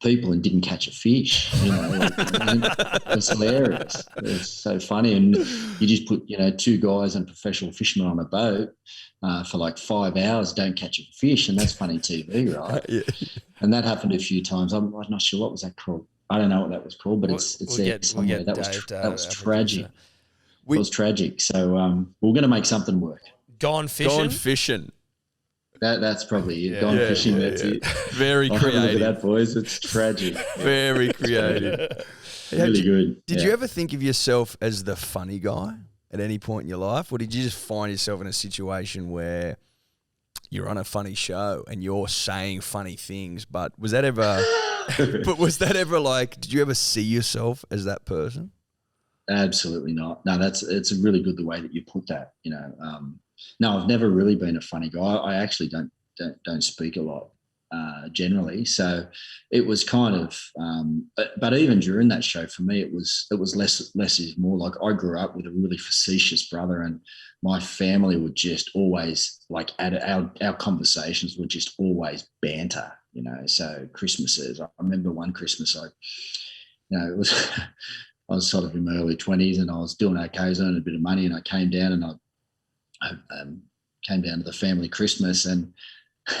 people and didn't catch a fish. It was hilarious. It was so funny, and you just put 2 guys and professional fishermen on a boat for like 5 hours, don't catch a fish, and that's funny TV, right? Yeah. And that happened a few times. I'm not sure what was that called. I don't know what that was called, but it's there somewhere. That was tragic. It was tragic. So we're going to make something work. Gone fishing. That's probably it. Gone fishing. That's it. Very creative. Look at that, boys. It's tragic. Very creative. Really good. Did you ever think of yourself as the funny guy at any point in your life, or did you just find yourself in a situation where you're on a funny show and you're saying funny things? But was that ever? Like? Did you ever see yourself as that person? Absolutely not. No, it's really good the way that you put that. No, I've never really been a funny guy. I actually don't speak a lot generally. So it was kind of, but even during that show for me, it was less is more. Like I grew up with a really facetious brother, and my family would just always like our conversations were just always banter. So Christmases. I remember one Christmas, it was. I was sort of in my early 20s, and I was doing okay. I was earning a bit of money, and I came down and I came down to the family Christmas, and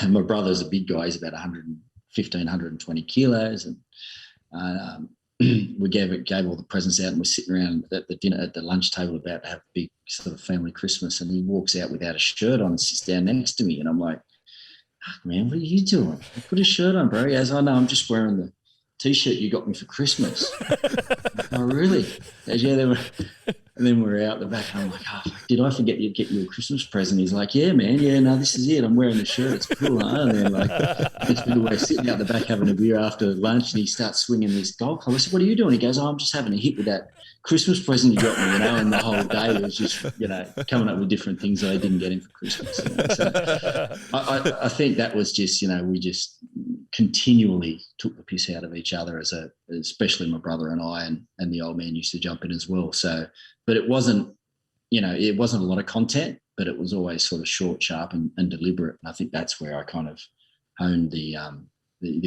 my brother's a big guy. He's about 120 kilos, and we gave all the presents out, and we're sitting around at the lunch table about to have a big sort of family Christmas, and he walks out without a shirt on and sits down next to me, and I'm like, man, what are you doing? Put a shirt on, bro. He goes, oh, no, I'm just wearing the T-shirt you got me for Christmas. Oh, really? Yeah, and then we're out the back, and I'm like, did I forget to get you a Christmas present? He's like, yeah, man, no, this is it. I'm wearing the shirt. It's cool, huh? And then we're sitting out the back having a beer after lunch, and he starts swinging this golf club. I said, what are you doing? He goes, I'm just having a hit with that Christmas present you got me, and the whole day was just, coming up with different things that I didn't get him for Christmas. So I think that was just, we just continually took the piss out of each other especially my brother and I, and the old man used to jump in as well. So, but it wasn't, it wasn't a lot of content, but it was always sort of short, sharp and deliberate. And I think that's where I kind of honed the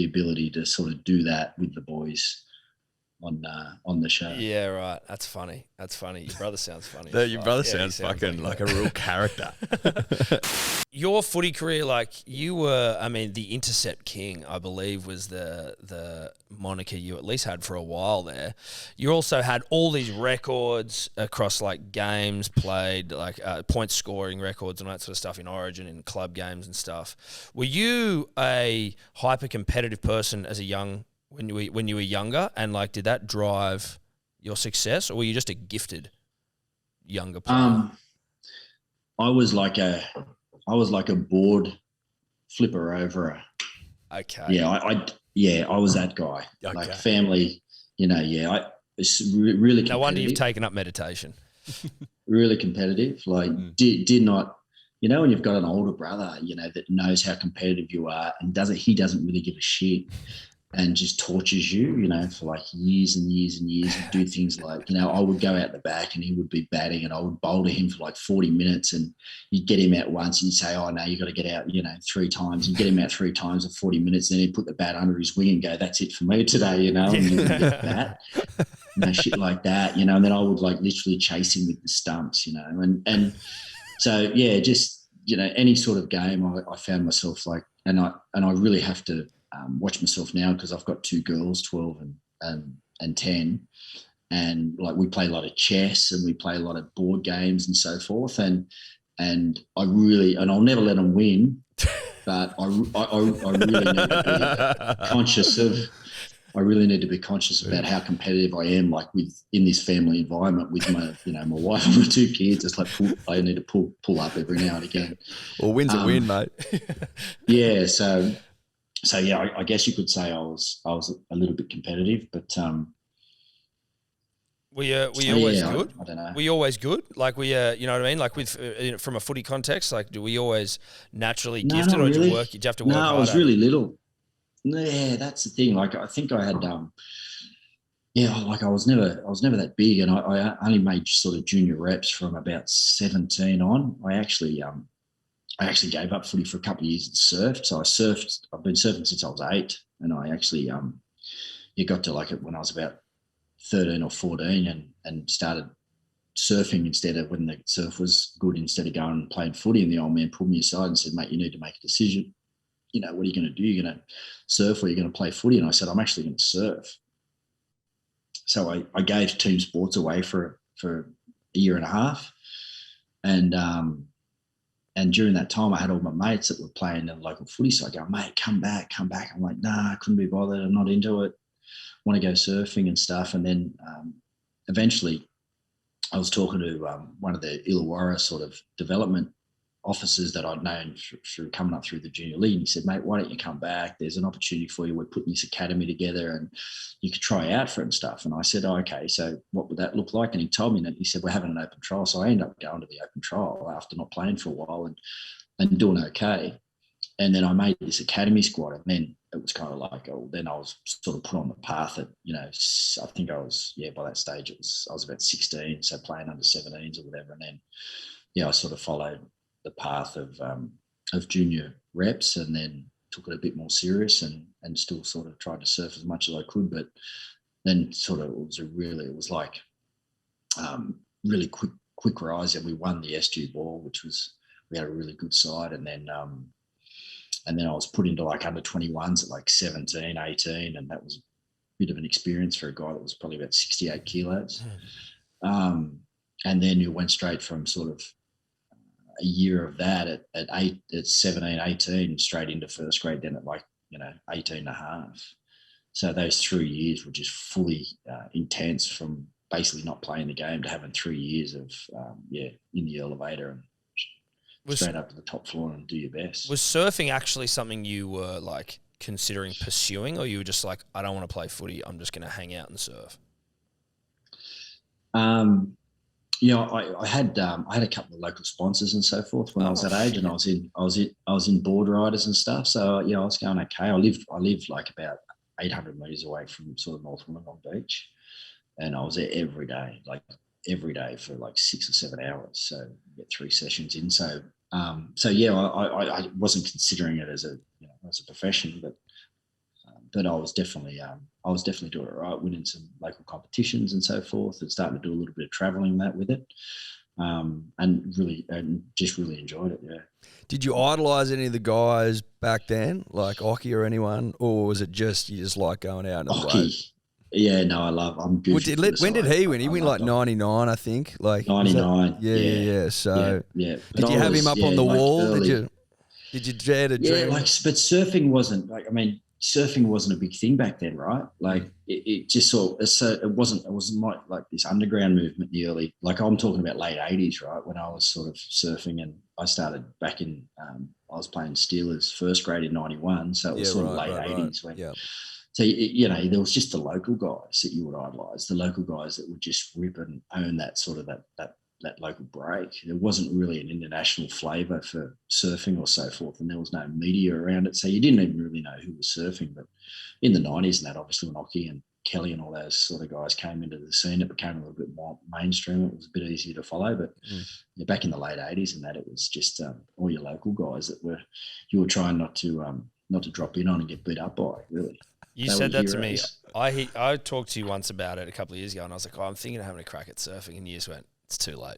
ability to sort of do that with the boys on the show. Yeah, right. That's funny. Your brother sounds funny. Your brother sounds fucking like a real character. Your footy career, like you were, the intercept king, I believe, was the moniker you at least had for a while there. You also had all these records across like games played, like point scoring records and that sort of stuff in Origin and club games and stuff. Were you a hyper competitive person as when you were younger, and like did that drive your success, or were you just a gifted younger player? I was like a board flipper over. Okay. Yeah, I was that guy. Okay. Like family, I was really competitive. No wonder you've taken up meditation. Really competitive. Like did not, when you've got an older brother, that knows how competitive you are and he doesn't really give a shit. And just tortures you, for like years and years and years, and do things like, I would go out the back and he would be batting, and I would bowl to him for like 40 minutes, and you'd get him out once and you'd say, oh no, you got to get out, 3 times. You get him out 3 times in 40 minutes, and then he'd put the bat under his wing and go, that's it for me today, and you would get that. shit like that, and then I would like literally chase him with the stumps, and so yeah, just any sort of game, I found myself like, and I really have to watch myself now because I've got two girls, 12 and 10, and like we play a lot of chess and we play a lot of board games and so forth, and I really, and I'll never let them win, but I really need to be conscious of. I really need to be conscious about how competitive I am, like in this family environment with my, my wife and my two kids. It's like I need to pull up every now and again. Well, win's a win, mate. Yeah. So yeah, I guess you could say I was a little bit competitive, but were you always good? I don't know. Were you always good? Like you know what I mean? Like with from a footy context, like do we always naturally gifted, or did you work? Did you have to work? No, hard I was really little. Yeah, that's the thing. Like, I think I had, like I was never that big, and I only made sort of junior reps from about 17 on. I actually gave up footy for a couple of years and surfed. So I surfed. I've been surfing since I was 8, and I actually got to like it when I was about 13 or 14, and started surfing instead of when the surf was good. Instead of going and playing footy, and the old man pulled me aside and said, "Mate, you need to make a decision. What are you going to do? You're going to surf or you're going to play footy?" And I said, "I'm actually going to surf." So I gave team sports away for a year and a half. And during that time, I had all my mates that were playing in the local footy. So I go, "Mate, come back. I'm like, nah, I couldn't be bothered. I'm not into it. Want to go surfing and stuff." And then eventually I was talking to one of the Illawarra sort of development officers that I'd known through coming up through the junior league. And he said, "Mate, why don't you come back? There's an opportunity for you. We're putting this academy together and you could try out for it and stuff." And I said, "Oh, okay, so what would that look like?" And he told me, and he said, "We're having an open trial." So I ended up going to the open trial after not playing for a while and doing okay. And then I made this academy squad, and then it was kind of like, then I was sort of put on the path that, I think I was, by that stage I was about 16, so playing under 17s or whatever. And then, I sort of followed the path of junior reps, and then took it a bit more serious, and still sort of tried to surf as much as I could. But then sort of it was like really quick rise, and we won the SG ball, we had a really good side. And then I was put into like under 21s at like 17, 18, and that was a bit of an experience for a guy that was probably about 68 kilos. And then you went straight from sort of a year of that at 17, 18, straight into first grade, then at like, 18 and a half. So those 3 years were just fully intense, from basically not playing the game to having 3 years of, in the elevator and straight up to the top floor and do your best. Was surfing actually something you were like considering pursuing, or you were just like, I don't want to play footy, I'm just going to hang out and surf? I had a couple of local sponsors and so forth when I was that age, and I was in board riders and stuff. So I was going okay. I lived like about 800 meters away from sort of North Wollongong Beach, and I was there every day for like 6 or 7 hours. So you get 3 sessions in. So I wasn't considering it as a profession, but I was definitely doing it right, winning some local competitions and so forth, and starting to do a little bit of travelling with it, and just really enjoyed it. Yeah. Did you idolise any of the guys back then, like Occy or anyone, or was it just you just like going out and playing? Yeah, no, I'm good. When did he win? He win like 99, I think. Like 99. Yeah. So yeah. Did you have him up on the wall? Early. Did you dare to dream? Yeah, but surfing wasn't surfing wasn't a big thing back then, right? Like it just it wasn't like this underground movement in the early, like I'm talking about late 80s, right? When I was sort of surfing, and I started back in, I was playing Steelers first grade in 91. So it was sort of late 80s when, so, there was just the local guys that you would idolise, the local guys that would just rip and own that sort of that local break. There wasn't really an international flavour for surfing or so forth, and there was no media around it. So you didn't even really know who was surfing. But in the 90s and that, obviously when Occy and Kelly and all those sort of guys came into the scene, it became a little bit more mainstream. It was a bit easier to follow. But back in the late 80s and that, it was just all your local guys that you were trying not to drop in on and get beat up by, really. You said that to me. I talked to you once about it a couple of years ago, and I was like, I'm thinking of having a crack at surfing, and you just went, it's too late.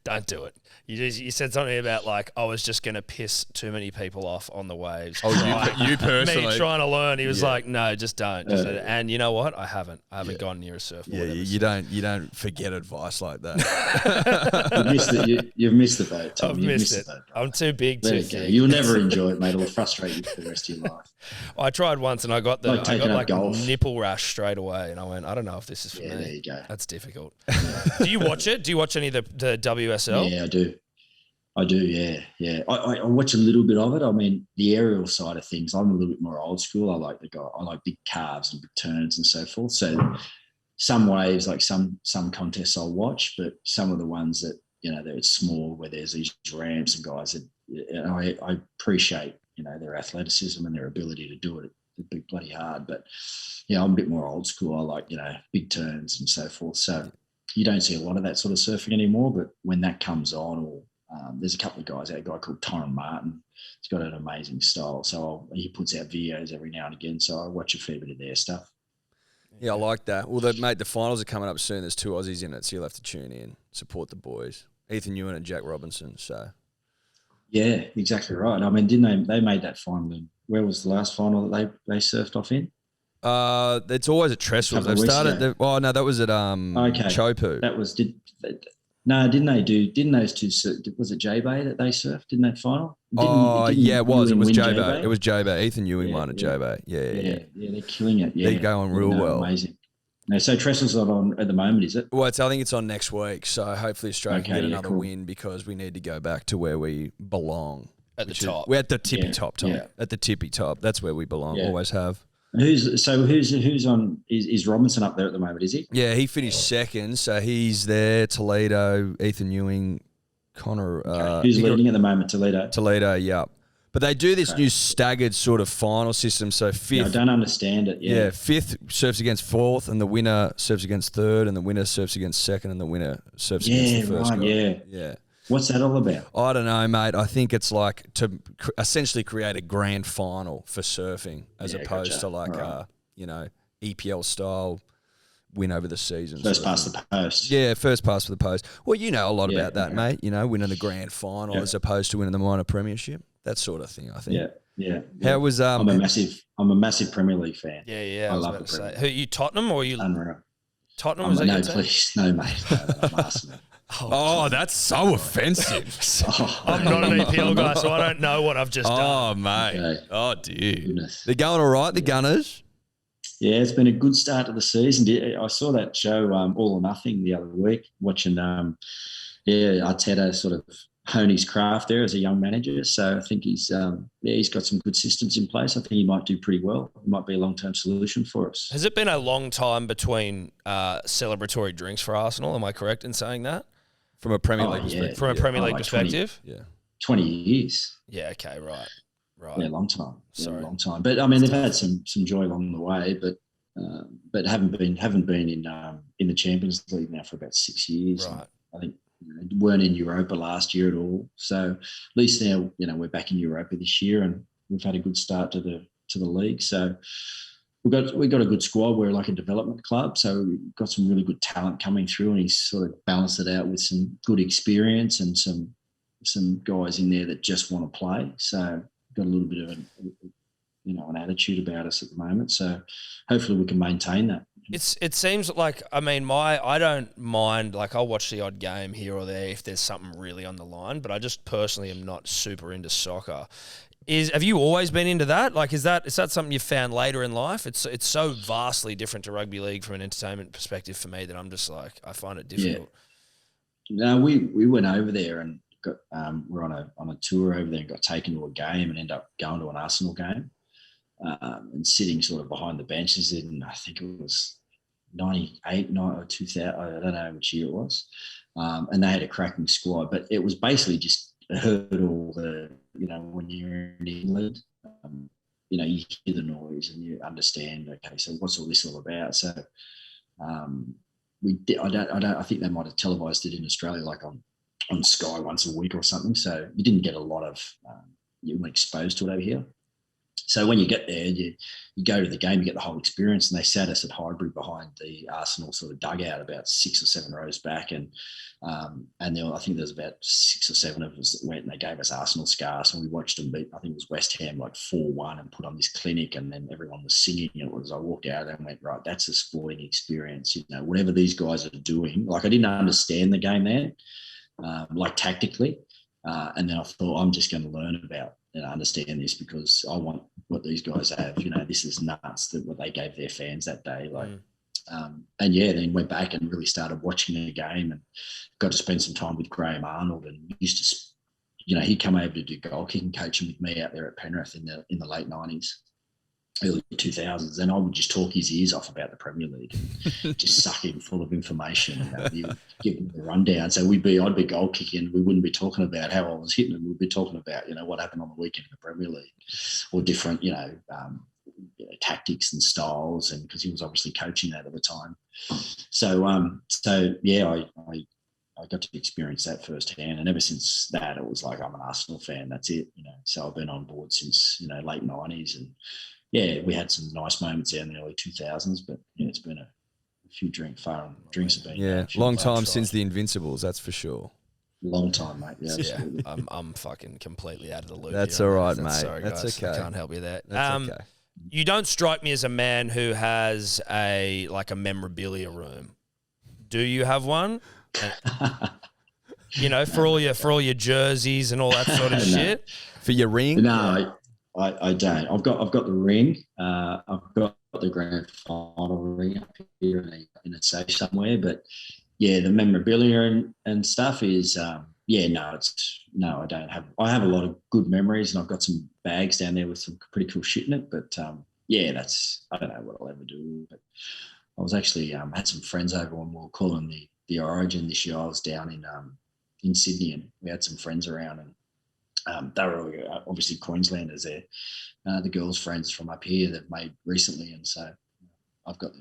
Don't do it. You said something about like I was just going to piss too many people off on the waves. Oh, you personally? Me trying to learn. He was like, no, just don't. And you know what? I haven't gone near a surfboard. Yeah, you don't forget advice like that. You've missed the boat, Tom. I've missed it. I'm too big. There you go. You'll never enjoy it, mate. It'll frustrate you for the rest of your life. I tried once and I got golf. nipple rash straight away, and I went, I don't know if this is for me. There you go. That's difficult. Do you watch it? Do you watch any of the WSL? Yeah, I do. Yeah. I watch a little bit of it. I mean, the aerial side of things, I'm a little bit more old school. I like big carves and big turns and so forth. So some waves, like some contests I'll watch, but some of the ones that, they're small where there's these ramps and guys that I appreciate, their athleticism and their ability to do it. It'd be bloody hard, but I'm a bit more old school. I like, big turns and so forth. So you don't see a lot of that sort of surfing anymore, but when that comes on, or there's a couple of guys out, a guy called Tyron Martin. He's got an amazing style. So he puts out videos every now and again. So I watch a fair bit of their stuff. Yeah, I like that. Well, mate, the finals are coming up soon. There's 2 Aussies in it, so you'll have to tune in, support the boys. Ethan Ewan and Jack Robinson. So. Yeah, exactly right. I mean, didn't they made that final? Where was the last final that they surfed off in? It's always at Trestles. They've started. That was at Chopu. That was Didn't those two? Was it J Bay that they surfed in that final? It was. It was J Bay. It was J Bay. Ethan Ewing won at J Bay. Yeah, they're killing it. Yeah, they're going real well. Amazing. No, so Trestles not on at the moment, is it? Well, I think it's on next week. So hopefully Australia can get another win, because we need to go back to where we belong. At the top. We're at the tippy top, Tom. Yeah. At the tippy top. That's where we belong. Yeah. Always have. Who's on? Is Robinson up there at the moment? Is he? Yeah, he finished second, so he's there. Toledo, Ethan Ewing, Connor. Who's leading at the moment? Toledo, yeah. But they do this new staggered sort of final system. So fifth. I don't understand it. Yeah, fifth serves against fourth, and the winner serves against third, and the winner serves against second, and the winner serves against the first. Yeah. What's that all about? I don't know, mate. I think it's like to essentially create a grand final for surfing, as opposed to like EPL style win over the season. First past the post. Yeah, first pass for the post. Well, you know a lot about that, mate. Winning the grand final as opposed to winning the minor premiership. That sort of thing, I think. Yeah. How was I'm a massive Premier League fan. Yeah. I love the Premier League. Who, you Tottenham or you? Unreal. Tottenham was that no, please, no, mate. No, I'm Arsenal. Oh, that's so offensive. I'm not an EPL guy, so I don't know what I've just done. Oh, mate. Okay. Oh, dear. Goodness. They're going all right, the Gunners? Yeah, it's been a good start to the season. I saw that show, All or Nothing, the other week, watching Arteta sort of hone his craft there as a young manager. So I think he's got some good systems in place. I think he might do pretty well. It might be a long-term solution for us. Has it been a long time between celebratory drinks for Arsenal? Am I correct in saying that? From a Premier League perspective. From a Premier League perspective? 20 years. Yeah, okay, right. Yeah, long time. Long time. But I mean, they've had some joy along the way, but haven't been in the Champions League now for about 6 years. Right. I think weren't in Europa last year at all. So at least now we're back in Europa this year, and we've had a good start to the league. So we've got a good squad. We're like a development club, so we've got some really good talent coming through, and he's sort of balanced it out with some good experience and some guys in there that just want to play. So got a little bit of an attitude about us at the moment. So hopefully we can maintain that. It seems like, I mean, I don't mind, like I'll watch the odd game here or there if there's something really on the line, but I just personally am not super into soccer. Have you always been into that? Like, is that something you found later in life? It's so vastly different to rugby league from an entertainment perspective for me that I'm just like, I find it difficult. Yeah. No, we went over there and got we're on a tour over there and got taken to a game and ended up going to an Arsenal game. And sitting sort of behind the benches in, I think it was 98, or 2000, I don't know which year it was. And they had a cracking squad, but it was basically just heard all the, when you're in England, you hear the noise and you understand, okay, so what's all this all about? So we did, I think they might have televised it in Australia, like on Sky once a week or something. So you didn't get a lot of, you weren't exposed to it over here. So when you get there, you go to the game, you get the whole experience. And they sat us at Highbury behind the Arsenal sort of dugout about 6 or 7 rows back. And I think there was about 6 or 7 of us that went, and they gave us Arsenal scarves, and we watched them beat, I think it was West Ham, like 4-1, and put on this clinic, and then everyone was singing. And I walked out of there and went, right, that's a sporting experience. Whatever these guys are doing, like I didn't understand the game there, like tactically. And then I thought, I'm just going to learn about and understand this, because I want what these guys have. This is nuts, that what they gave their fans that day. Then went back and really started watching the game, and got to spend some time with Graham Arnold, and used to, he'd come over to do goal kicking coaching with me out there at Penrith in the late 90s. Early 2000s, and I would just talk his ears off about the Premier League, and just suck him full of information. He would give him the rundown. So I'd be goal kicking. We wouldn't be talking about how I was hitting him. We'd be talking about what happened on the weekend in the Premier League, or different tactics and styles, and because he was obviously coaching that at the time. I got to experience that firsthand, and ever since that, it was like, I'm an Arsenal fan. That's it. So I've been on board since late 90s, and we had some nice moments there in the early 2000s, but it's been a few drinks have been. Long time since the Invincibles, that's for sure. Long time, mate. Yeah, I'm fucking completely out of the loop. That's all right, mate. Sorry, that's guys. okay. I can't help you there. That's okay. You don't strike me as a man who has a memorabilia room. Do you have one? For all your jerseys and all that sort of shit. For your ring? No, I don't. I've got the ring. I've got the grand final ring up here in a safe somewhere. But the memorabilia and stuff is I don't have. I have a lot of good memories, and I've got some bags down there with some pretty cool shit in it. But I don't know what I'll ever do. But I was actually had some friends over when we were calling the Origin this year. I was down in Sydney, and we had some friends around, and they were obviously Queenslanders there. The girls' friends from up here they've made recently, and so I've got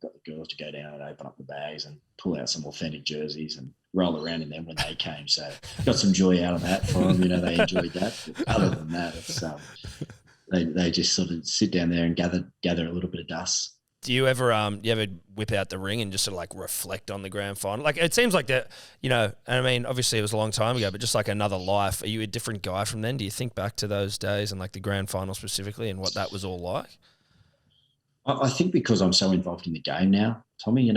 the girls to go down and open up the bags and pull out some authentic jerseys and roll around in them when they came. So got some joy out of that for them. They enjoyed that. But other than that, it's they just sort of sit down there and gather a little bit of dust. Do you ever whip out the ring and just sort of reflect on the grand final? It seems like that, and I mean, obviously it was a long time ago, but just like another life. Are you a different guy from then? Do you think back to those days and the grand final specifically and what that was all like? I think because I'm so involved in the game now, Tommy,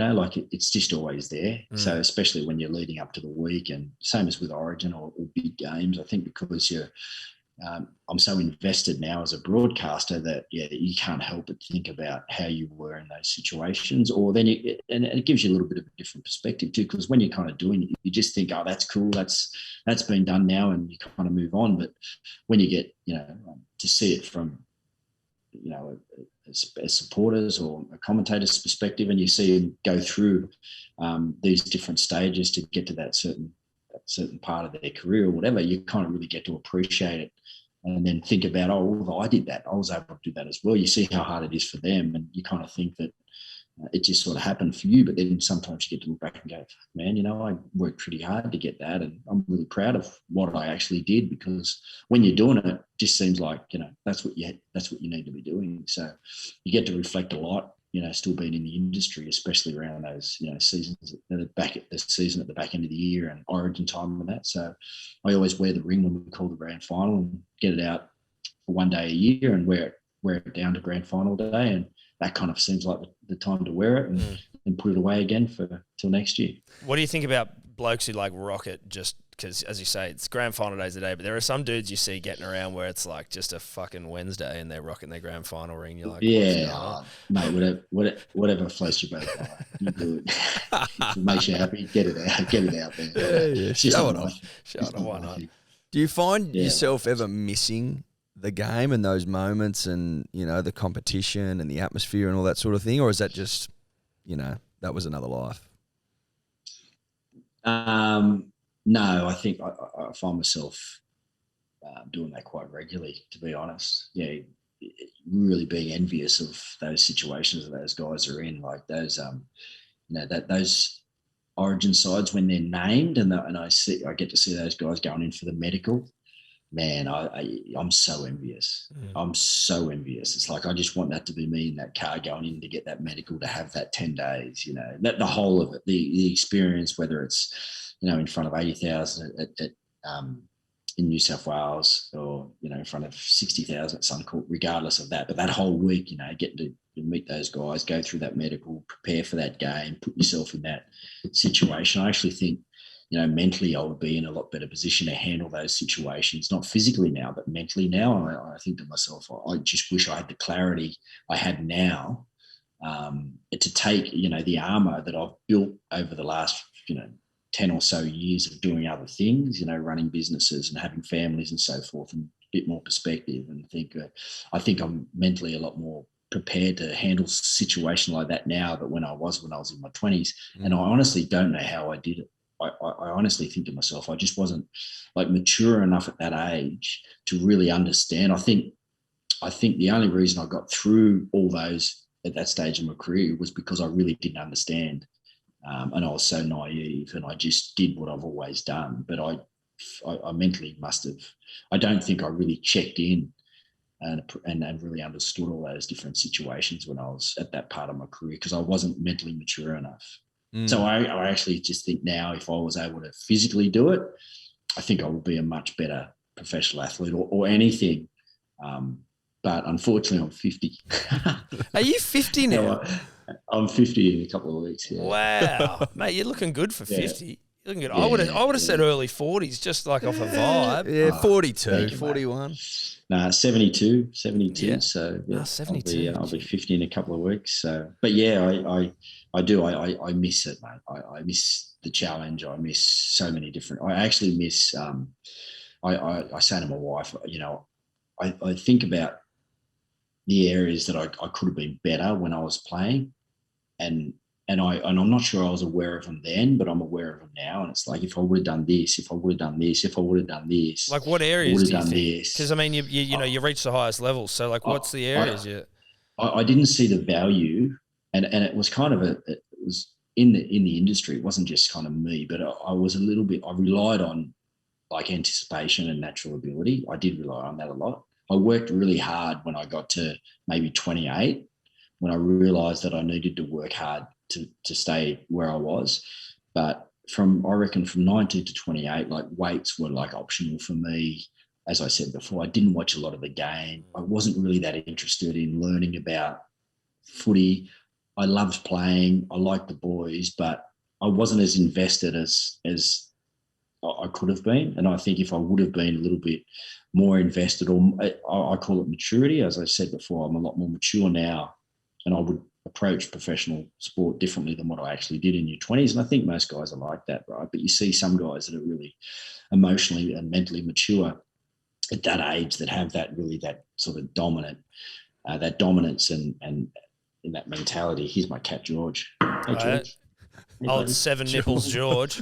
it's just always there. So especially when you're leading up to the week, and same as with Origin or big games, I think because I'm so invested now as a broadcaster that you can't help but think about how you were in those situations, or then it gives you a little bit of a different perspective too. Because when you're kind of doing it, you just think, oh, that's cool, that's been done now, and you kind of move on. But when you get to see it from as supporters or a commentator's perspective, and you see them go through these different stages to get to that certain part of their career or whatever, you kind of really get to appreciate it, and then think about, oh, well, I did that, I was able to do that as well. You see how hard it is for them, and you kind of think that it just sort of happened for you. But then sometimes you get to look back and go, man, I worked pretty hard to get that, and I'm really proud of what I actually did, because when you're doing it just seems like that's what you need to be doing. So you get to reflect a lot, still being in the industry, especially around those seasons at the back at the back end of the year and Origin time and that. So I always wear the ring when we call the grand final, and get it out for one day a year and wear it down to grand final day, and that kind of seems like the time to wear it and put it away again till next year. What do you think about blokes who rock it just because, as you say, it's grand final days a day, but there are some dudes you see getting around where it's just a fucking Wednesday and they're rocking their grand final ring. You're like, mate, whatever floats your boat. You do it. If it makes you happy, get it out there. Yeah. Show it off. Why not? Do you find yourself ever missing the game and those moments and, the competition and the atmosphere and all that sort of thing? Or is that just, that was another life? No, I think I find myself doing that quite regularly, to be honest. Yeah, really being envious of those situations that those guys are in, like those, those Origin sides when they're named, and I get to see those guys going in for the medical. man, I'm so envious. I'm so envious. It's like I just want that to be me in that car going in to get that medical, to have that 10 days, you know, that the whole of it, the experience, whether it's, you know, in front of 80,000 in New South Wales, or, you know, in front of 60,000 at Suncorp, regardless of that. But that whole week, you know, getting to meet those guys, go through that medical, prepare for that game, put yourself in that situation. I actually think, you know, mentally I would be in a lot better position to handle those situations, not physically now, but mentally now. I think to myself, I just wish I had the clarity I had now to take, you know, the armour that I've built over the last, you know, 10 or so years of doing other things, you know, running businesses and having families and so forth, and a bit more perspective, and I think I'm mentally a lot more prepared to handle a situation like that now than when I was in my 20s. And I honestly don't know how I did it. I honestly think to myself, I just wasn't like mature enough at that age to really understand. I think the only reason I got through all those at that stage of my career was because I really didn't understand. And I was so naive, and I just did what I've always done. But I mentally must have, I don't think I really checked in and really understood all those different situations when I was at that part of my career, because I wasn't mentally mature enough. So I actually just think now, if I was able to physically do it, I think I would be a much better professional athlete or anything. But unfortunately, I'm 50. Are you 50 now? I'm 50 in a couple of weeks. Yeah. Wow, mate, you're looking good for 50. You're looking good. Yeah, I would have said early 40s, just like off a vibe. Yeah, 42, you, 41. No, 72. Yeah. So yeah, 72. I'll be 50 in a couple of weeks. So, but yeah, I do. I miss it, mate. I miss the challenge. I miss so many different. I actually miss. I say to my wife, you know, I think about the areas that I could have been better when I was playing, and I'm not sure I was aware of them then, but I'm aware of them now. And it's like, if I would have done this, if I would have done this, if I would have done this. Like, what areas do you think? Because I mean, you know, you reached the highest level. So like, what's the areas I didn't see the value, and it was kind of it was in the industry. It wasn't just kind of me, but I was a little bit. I relied on like anticipation and natural ability. I did rely on that a lot. I worked really hard when I got to maybe 28, when I realised that I needed to work hard to stay where I was. But I reckon from 19 to 28, like weights were like optional for me. As I said before, I didn't watch a lot of the game. I wasn't really that interested in learning about footy. I loved playing. I liked the boys, but I wasn't as invested as I could have been. And I think if I would have been a little bit more invested, or I call it maturity, as I said before, I'm a lot more mature now, and I would approach professional sport differently than what I actually did in your 20s. And I think most guys are like that, right? But you see some guys that are really emotionally and mentally mature at that age, that have that sort of that dominance and in that mentality. Here's my cat, George. Hey, George. Hey, Old buddy. seven nipples, George.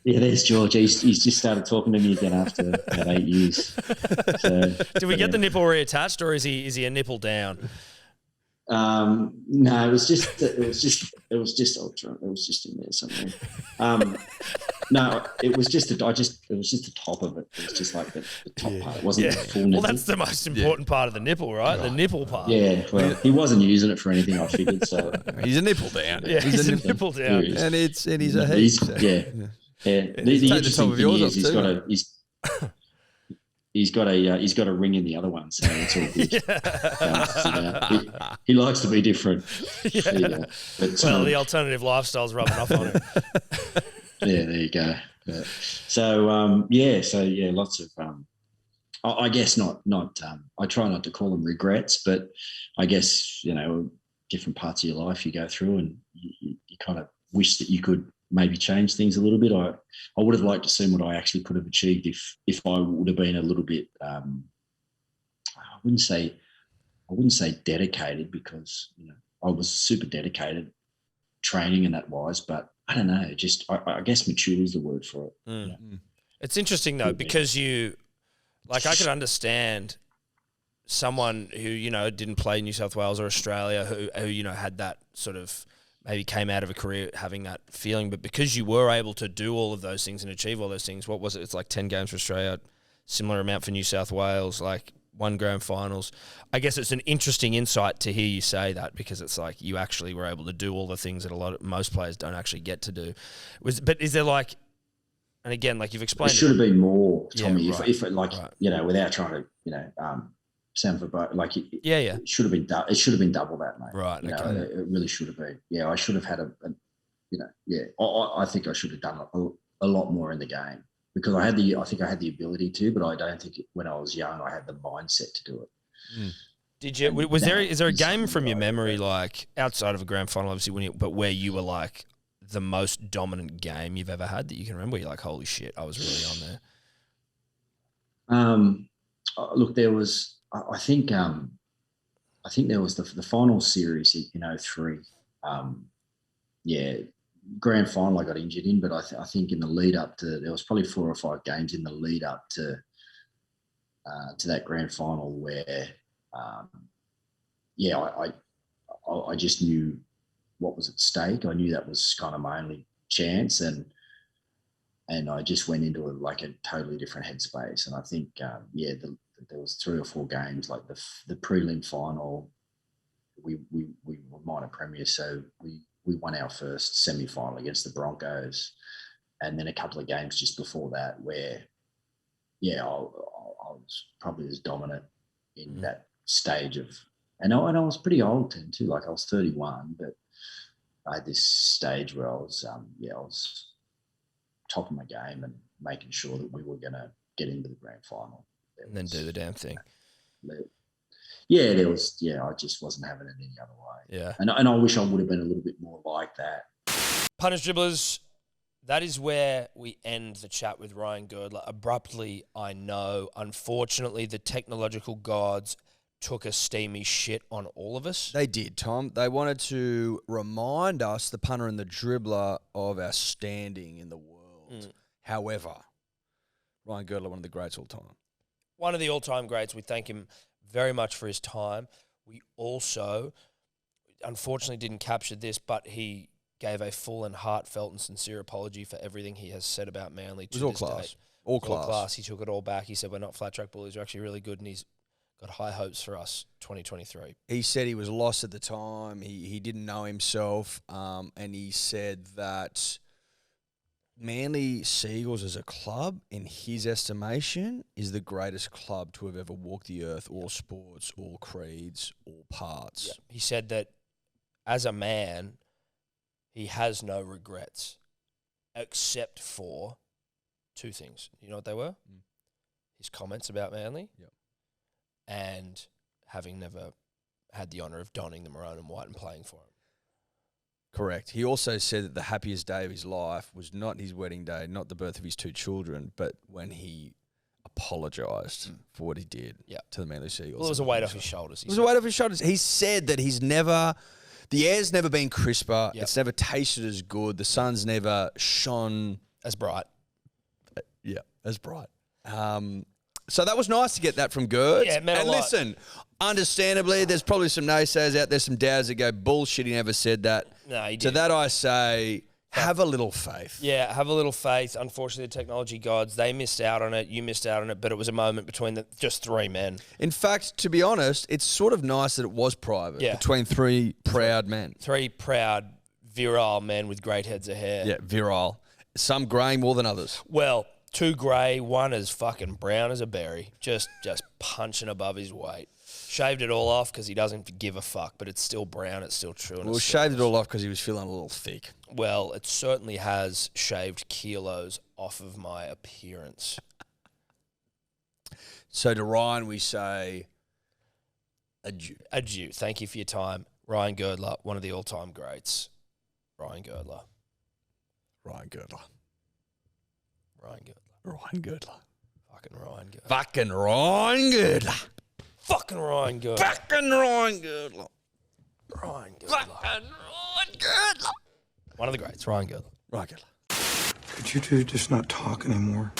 Yeah, there's George. He's just started talking to me again after about 8 years. So, Did we get the nipple reattached, or is he a nipple down? No, it was just ultra. It was just in there somewhere. No, it was just the top of it. It was just like the top part. It wasn't the full nipple. Well, that's the most important part of the nipple, right? The nipple part. Yeah, well, he wasn't using it for anything, I figured. So he's a nipple down. Yeah, he's a nipple down. And he's a heap. Yeah. The interesting thing is he's got a ring in the other one, so it's all good. He likes to be different. Yeah. But, the alternative lifestyle's rubbing off on him. Yeah, there you go. Yeah. So lots of. I guess not. I try not to call them regrets, but I guess different parts of your life you go through, and you kind of wish that you could maybe change things a little bit. I would have liked to see what I actually could have achieved if I would have been a little bit. I wouldn't say dedicated, because I was super dedicated, training and that wise, but I don't know. Just I guess mature is the word for it. Mm. It's interesting though, because I could understand someone who didn't play New South Wales or Australia who had that sort of, maybe came out of a career having that feeling, but because you were able to do all of those things and achieve all those things, what was it? It's like 10 games for Australia, similar amount for New South Wales, like 1 grand finals. I guess it's an interesting insight to hear you say that, because it's like you actually were able to do all the things that most players don't actually get to do. But is there like, and again, like you've explained, it should have been more, Tommy. Yeah, right, if it, like, you know, without trying to, sound for like, it should have been it should have been double that, mate. Right. You okay. know, it really should have been. Yeah, I should have had I think I should have done a lot more in the game, because I think I had the ability to, but I don't think when I was young I had the mindset to do it. Mm. Did you? Is there a game from your memory, like outside of a grand final, obviously, but where you were like the most dominant game you've ever had that you can remember? Where you're like, holy shit, I was really on there. Look, there was. I think there was the final series in 2003. Grand final I got injured in, but I think in the lead up to, there was probably 4 or 5 games in the lead up to that grand final where I just knew what was at stake. I knew that was kind of my only chance, and I just went into a totally different headspace. And I think there was 3 or 4 games, like the prelim final. We were minor premiers, so we won our first semi-final against the Broncos, and then a couple of games just before that where, I was probably as dominant in that stage of, and I was pretty old then too. Like I was 31, but I had this stage where I was top of my game and making sure that we were going to get into the grand final. and then do the damn thing. Yeah, there was. Yeah, I just wasn't having it any other way. Yeah, and I wish I would have been a little bit more like that. Punters, dribblers, that is where we end the chat with Ryan Girdler. Abruptly, I know. Unfortunately, the technological gods took a steamy shit on all of us. They did, Tom. They wanted to remind us, the punter and the dribbler, of our standing in the world. However, Ryan Girdler, one of the greats all time. One of the all-time greats. We thank him very much for his time. We also, unfortunately, didn't capture this, but he gave a full and heartfelt and sincere apology for everything he has said about Manly to this date. All class. He took it all back. He said, we're not flat track bullies. We're actually really good, and he's got high hopes for us 2023. He said he was lost at the time. He didn't know himself, and he said that Manly Seagulls as a club, in his estimation, is the greatest club to have ever walked the earth, all sports, all creeds, all parts. Yeah. He said that as a man, he has no regrets except for 2 things. You know what they were? His comments about Manly and having never had the honour of donning the maroon and white and playing for him. Correct. He also said that the happiest day of his life was not his wedding day, not the birth of his 2 children, but when he apologised for what he did to the Manly Seagulls. Well, it was a weight off his shoulders. It was a weight off his shoulders. He said that the air's never been crisper. Yep. It's never tasted as good. The sun's never shone as bright. As bright. So that was nice to get that from Gerds. Yeah, it meant a lot. Listen, understandably, there's probably some naysayers out there, some doubters that go, bullshit, he never said that. No, he didn't. To that I say, have a little faith. Yeah, have a little faith. Unfortunately, the technology gods, they missed out on it. You missed out on it, but it was a moment between just 3 men. In fact, to be honest, it's sort of nice that it was private between 3 proud men. 3 proud, virile men with great heads of hair. Yeah, virile. Some grey more than others. Well, 2 grey, 1 as fucking brown as a berry, just punching above his weight. Shaved it all off because he doesn't give a fuck, but it's still brown, it's still true. Well, shaved it all off because he was feeling a little thick. Well, it certainly has shaved kilos off of my appearance. So to Ryan, we say adieu. Adieu. Thank you for your time. Ryan Girdler, one of the all-time greats. Ryan Girdler. Ryan Girdler. Ryan Girdler. Ryan Girdler. Fucking Ryan Girdler. Fucking Ryan Girdler. Fucking Ryan Girdler. Fucking Ryan Girdler. Ryan Girdler. Fucking Ryan Girdler. One of the greats, Ryan Girdler. Ryan Girdler. Could you two just not talk anymore?